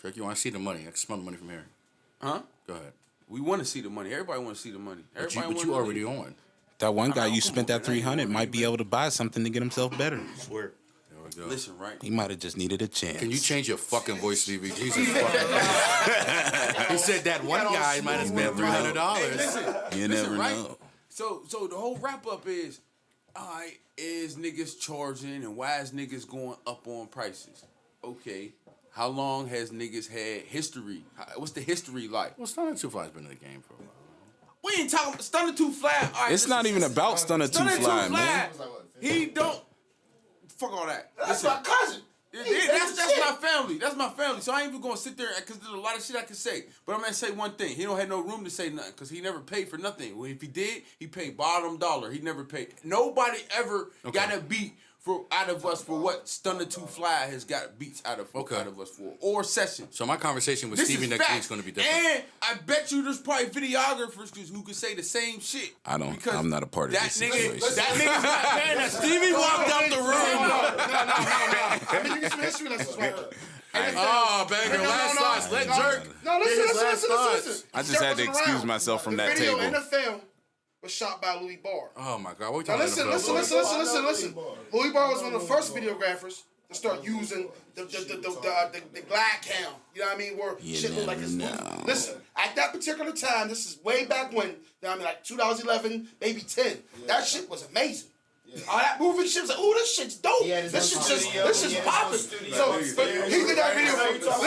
Kirk, you want to see the money? I can smell the money from here. Huh? Go ahead. We want to see the money. Everybody want to see the money. But you already on. That one guy you spent that $300 might be able to buy something to get himself better. I swear. Listen, right? He might have just needed a chance. Can you change your fucking voice, Stevie? Jesus fucking Christ. He said that one guy might have spent $300. You never know. So the whole wrap up is, all right, is niggas charging and why is niggas going up on prices? Okay, how long has niggas had history? What's the history like? Well, Stunna 2 Fly's been in the game for a while. We ain't talking Stunna 2 Fly. All right, It's not even about Stunna 2 Fly, man. He don't. Fuck all that. That's my cousin. That's my family. That's my family. So I ain't even gonna sit there because there's a lot of shit I can say. But I'm gonna say one thing. He don't have no room to say nothing because he never paid for nothing. Well, if he did, he paid bottom dollar. He never paid. Nobody ever got a beat out of us for what Stunna 2 Fly has got beats out of us for or sessions. So my conversation with Stevie next week is gonna be different. And I bet you there's probably videographers who could say the same shit. I'm not a part of this situation. That nigga's not paying that. Stevie walked out the room. I mean, you can some history lessons right here. Oh, banger, last thoughts. Let Jerk. No, listen. I just had to excuse myself from that table. The video in the film was shot by Louis Barr. Oh my God, what Now we talking about? listen. Louis Barr was one of the first videographers to start using the glide cam. You know what I mean? Where shit looked like this. Listen, at that particular time, this is way back when. You know what I mean? Like 2011, maybe 10. That shit was amazing. All that moving shit was like, ooh, this shit's dope. This shit's popping. So, but he did that video for,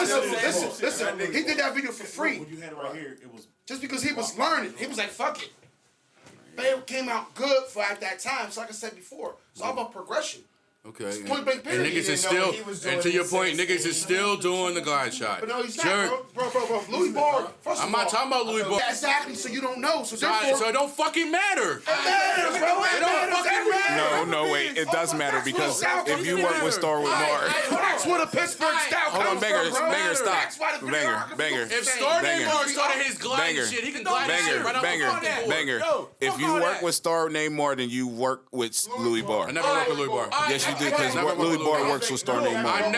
listen, he did that video for free. When you had it right here, it was just because he was learning. He was like, fuck it. Babe came out good for at that time. So like I said before, it's all about progression. Okay. Point blank period. And niggas is still, and to your point, niggas is still doing the glide shot. But no, he's not, bro. Louis Barr, first of all. I'm not talking about Louis Barr. Yeah, exactly, so you don't know. So it don't fucking matter. It matters, bro. It don't fucking matter. No, wait. It does matter because if you work with Starwood Moore. That's where the Pittsburgh style Hold on, comes from, bro. Banger, stop. That's why the Banger. If Starwood Moore started his glide shit, he can glide shit right off the fucking board. Banger. If you work with Starwood Moore, then you work with Louis Barr. I never worked with Louis Barr. Yes, you do, because Louis Barr works with Starwood Moore. I've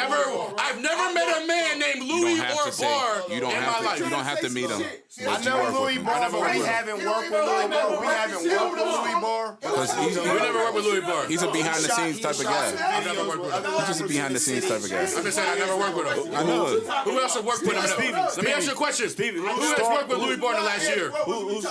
never met a man named Louis or Barr in my life. You don't have to meet him. I know Louis Barr, but we haven't worked with Louis Barr. We haven't worked with Louis Barr. We never worked with Louis Barr. He's a behind the scenes type of guy. I've never worked with him. He's just a behind the scenes type of guy. I'm just saying I never worked with him. I know it. Who else has worked with him? Let me ask you a question. Who has worked with Louis Barr in the last year? Probably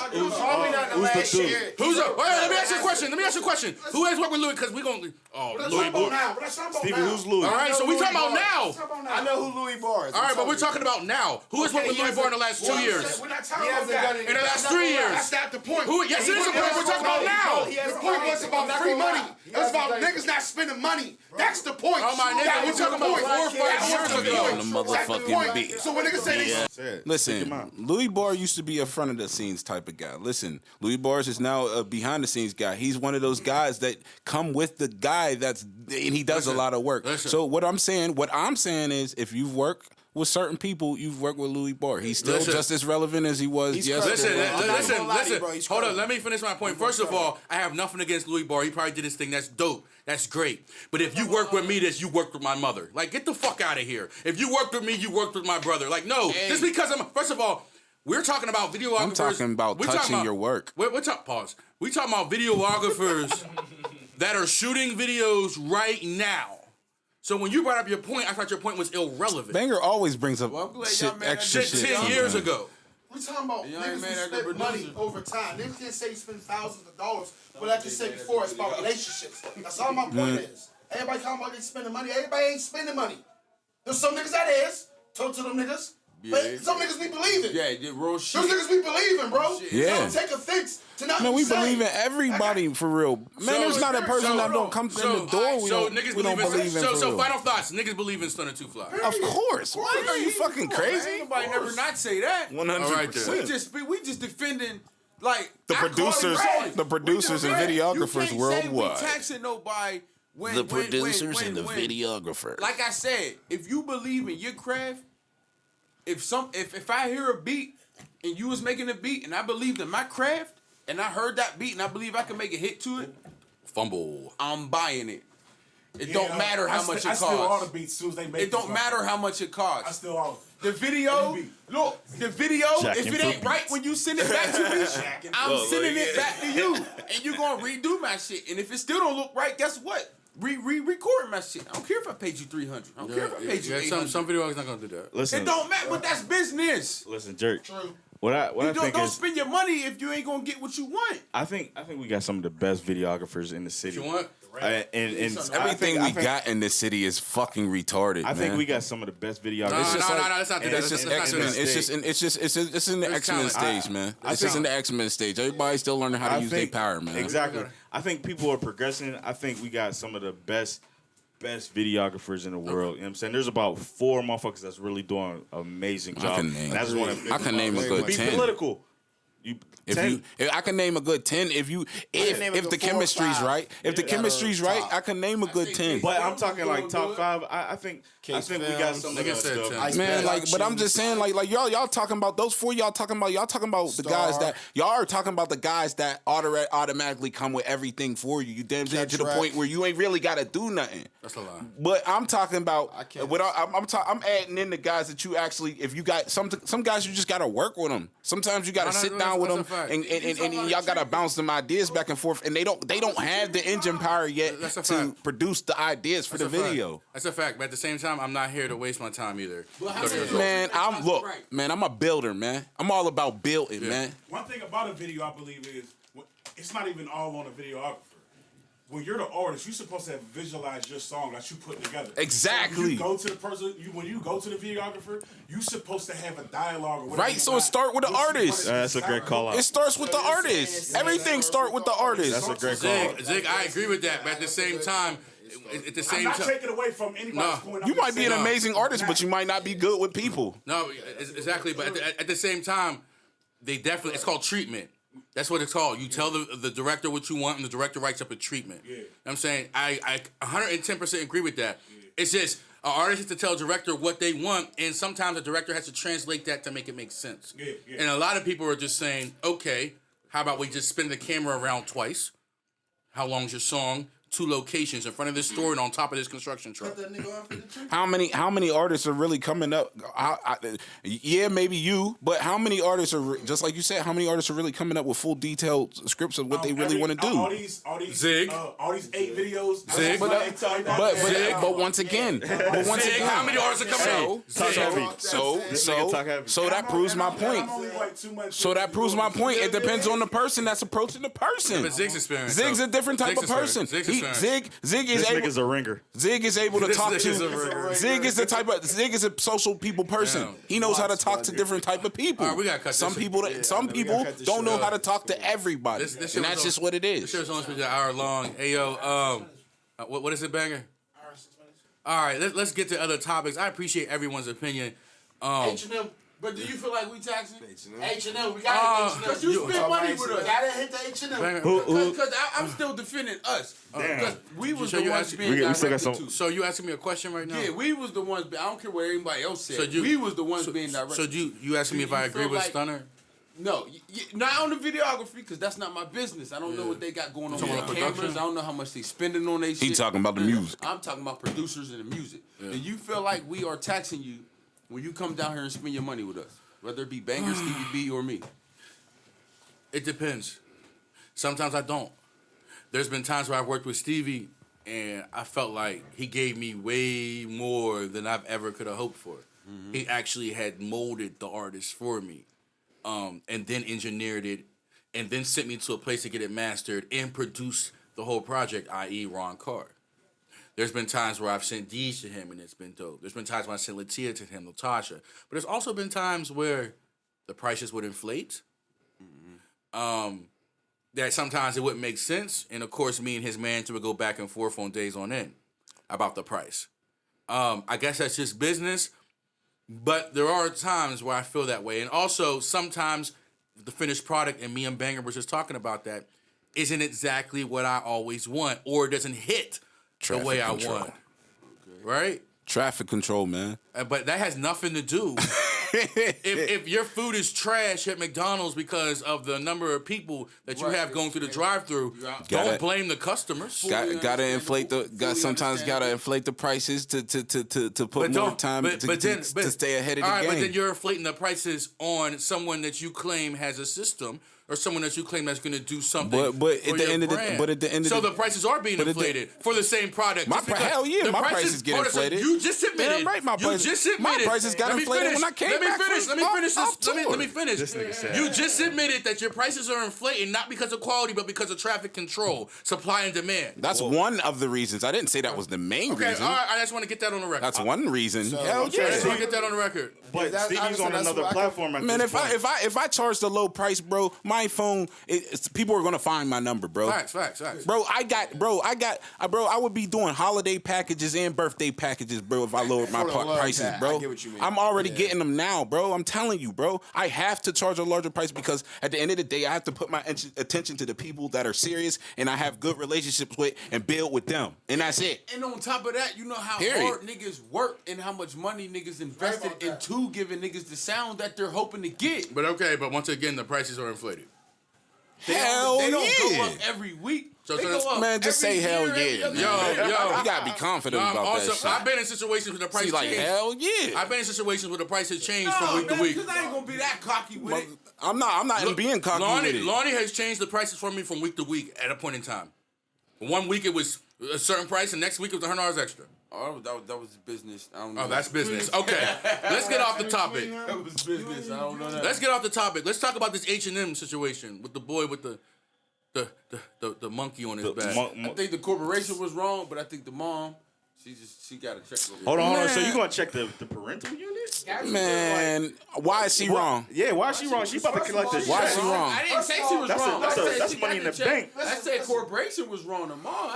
not the last year. Let me ask you a question. Who has worked with Louis? Because we're going to... Oh, Louis Barr. Stevie, who's Louis? All right, so we talking about now. I know who Louis Barr is. All right, but we're talking about now. Who has worked with Louis Barr in the last 2 years? We're not talking about that. In the last 3 years. That's not the point. Yes, it is the point we're talking about now. The point was about free money. It was about niggas not spending money. That's the point. Oh, my nigga, we're talking about 4 or 5 years ago. On the motherfucking beat. So when niggas say Listen, Louis Barr used to be a front of the scenes type of guy. Listen, Louis Barr is now a behind the scenes guy. He's one of those guys that come with the guy and he does a lot of work. So what I'm saying is if you work with certain people, you've worked with Louis Barr. He's still just as relevant as he was yesterday. Listen. Hold on, let me finish my point. First of all, I have nothing against Louis Barr. He probably did his thing. That's dope. That's great. But if you work with me, you worked with my mother. Like, get the fuck out of here. If you worked with me, you worked with my brother. Like, no. Just because first of all, we're talking about videographers. I'm talking about touching your work. Pause. We talking about videographers that are shooting videos right now. So when you brought up your point, I thought your point was irrelevant. Banger always brings up shit, extra shit. 10 years ago. We talking about niggas who spend money over time. Niggas can't say you spend thousands of dollars, but like you said before, it's about relationships. That's all my point is. Everybody talking about they spending money. Everybody ain't spending money. There's some niggas that is. Talk to them niggas. Yeah. But some niggas we believe in. Yeah, real shit. Those niggas we believe in, bro. Yeah. Don't take offense to not Man, we say. believe in everybody for real. Man, there's not a person that don't come in the door. We don't believe in. So final thoughts. Niggas believe in Stunna 2 Fly. Of course. What are you fucking crazy? Ain't nobody never not say that. 100%. We just defending like The producers and videographers you worldwide. Say we taxing nobody. When, The when, producers when, and the when, videographers. Like I said, if you believe in your craft, if I hear a beat and you was making a beat and I believed in my craft and I heard that beat and I believe I can make a hit to it, fumble. I'm buying it. It don't matter how much it costs. I steal all the beats as soon as they make it. Don't matter how much it costs. I steal all of The it. video, look, the video, if it ain't right when you send it back to me, I'm sending it back to you. And you gonna redo my shit. And if it still don't look right, guess what? Re-record my shit. I don't care if I paid you $300. I don't care if I paid you $800. Some videos not gonna do that. Listen, it don't matter, but that's business. Listen, Jerk. True. What I think don't is, spend your money if you ain't gonna get what you want. I think we got some of the best videographers in the city. You want? And everything we got in this city is fucking retarded. I think we got some of the best videographers. That's not It's just X-Men. It's in the X-Men stage, man. It's just in the X-Men stage. Everybody's still learning how to use their power, man. Exactly. I think people are progressing. I think we got some of the best videographers in the world. You know what I'm saying? There's about 4 motherfuckers that's really doing an amazing job. I can name a good 10. Be political. I can name a good 10 if the chemistry's right. If the chemistry's right, I can name a good 10. But I'm talking like top 5. I think we got some of that stuff. Man, but I'm just saying, like y'all talking about those 4. Y'all talking about the guys that y'all are talking about the guys that automatically come with everything for you. You damn near to the point where you ain't really got to do nothing. That's a lie. But I'm talking about I'm adding in the guys that you actually, if you got some guys, you just got to work with them. Sometimes you got to sit down with them. And y'all gotta bounce them ideas back and forth, and they don't have the engine power yet to produce the ideas for the video. That's a fact. But at the same time, I'm not here to waste my time either. Man, I'm a builder, man. I'm all about building, man. One thing about a video, I believe, is it's not even all on a videographer. When you're the artist, you're supposed to have visualized your song that you put together. Exactly. So when you go to the person, when you go to the videographer, you're supposed to have a dialogue or whatever. Right, so it start with the artist. That's a great call out. It starts with the artist. Everything start with the artist. That's a great call out. Zig, I agree with that, but at the same time, I'm not taking away from anybody's point. You might be an amazing artist, but you might not be good with people. No, exactly. But at the same time, it's called treatment. That's what it's called. You tell the director what you want, and the director writes up a treatment. Yeah. You know what I'm saying? I 110% agree with that. Yeah. It's just an artist has to tell a director what they want, and sometimes a director has to translate that to make it make sense. Yeah. And a lot of people are just saying, okay, how about we just spin the camera around twice? How long's your song? 2 locations in front of this store and on top of this construction truck. How many artists are really coming up? Yeah, maybe you, but how many artists are, just like you said, how many artists are really coming up with full detailed scripts of what they really want to do? All these Zig, all these 8 videos. Zig, but once again, how many artists are coming out? So that proves my point. So that proves my point. It depends on the person that's approaching the person. But Zig's experience. Zig's a different type of person. Zig is nigga's a ringer. Zig is able to talk to. Zig is a social people person. He knows how to talk to different type of people. All right, we gotta cut some people don't know how to talk to everybody, and that's just what it is. This show's only supposed to be an hour long. Hey yo, what is it, Banger? All right, let's get to other topics. I appreciate everyone's opinion. H&M. But do you feel like we taxing? H&M, we gotta hit H&M. Because you spend money with us. Gotta hit the H&M. Because I'm still defending us. Because we was the ones being directed to. So you asking me a question right now? Yeah, we was the ones. I don't care what anybody else said. We was the ones being directed. So you asking me if I agree with Stunna? No, not on the videography, because that's not my business. I don't know what they got going on with the cameras. I don't know how much they spending on their shit. He talking about the music. I'm talking about producers and the music. And you feel like we are taxing you when you come down here and spend your money with us, whether it be Banger, Stevie B, or me? It depends. Sometimes I don't. There's been times where I've worked with Stevie and I felt like he gave me way more than I've ever could have hoped for. Mm-hmm. He actually had molded the artist for me, and then engineered it, and then sent me to a place to get it mastered and produce the whole project, i.e. Ron Carr. There's been times where I've sent Deej to him and it's been dope. There's been times when I sent Latia to him, Latasha. But there's also been times where the prices would inflate. Mm-hmm. That sometimes it wouldn't make sense. And of course, me and his manager would go back and forth on days on end about the price. I guess that's just business. But there are times where I feel that way. And also, sometimes the finished product, and me and Banger were just talking about that, isn't exactly what I always want, or it doesn't hit the way I want. Okay. Right? Traffic control, man. But that has nothing to do. if your food is trash at McDonald's because of the number of people that you have going through the drive-through, don't blame the customers. Gotta inflate gotta inflate the prices to put more time to stay ahead of the game. All right, but then you're inflating the prices on someone that you claim has a system. Or someone that you claim that's going to do something. But at the end of the prices are being inflated for the same product. Hell yeah, my prices get inflated. You just admitted. Damn right, my prices got inflated when I came back. Let me finish. You just admitted that your prices are inflating not because of quality, but because of traffic control, supply and demand. That's one of the reasons. I didn't say that was the main reason. All right. I just want to get that on the record. That's one reason. Hell yeah. I just want to get that on the record. But Stevie's on another platform. Man, if I charge the low price, bro, my phone, people are gonna find my number, bro. Facts. Bro, I would be doing holiday packages and birthday packages, bro, if I lowered my prices, bro. I get what you mean. I'm already getting them now, bro. I'm telling you, bro. I have to charge a larger price because at the end of the day, I have to put my attention to the people that are serious and I have good relationships with and build with them. And that's it. And on top of that, you know how hard niggas work and how much money niggas invested into giving niggas the sound that they're hoping to get. But once again, the prices are inflated. They don't go up every week. So they go up man, just say hell yeah. Yo, you gotta be confident about that shit. I've been in situations where the price changed. Hell yeah. I've been in situations where the price has changed from week to week. Because I ain't gonna be that cocky with it. I'm not being cocky with it. Lonnie has changed the prices for me from week to week at a point in time. One week it was a certain price, and next week it was $100 extra. Oh, that was business. I don't know. Oh, that's business. Okay, let's get off the topic. That was business. I don't know that. Let's get off the topic. Let's talk about this H&M situation with the boy with the monkey on his back. I think the corporation was wrong, but I think the mom, she got to check. Hold on. So you gonna check the parental unit? Man, why is she wrong? Yeah, why is she wrong? She about to collect this. Why is she wrong? I didn't say she was wrong. That's money in the bank. I said corporation was wrong. The mom.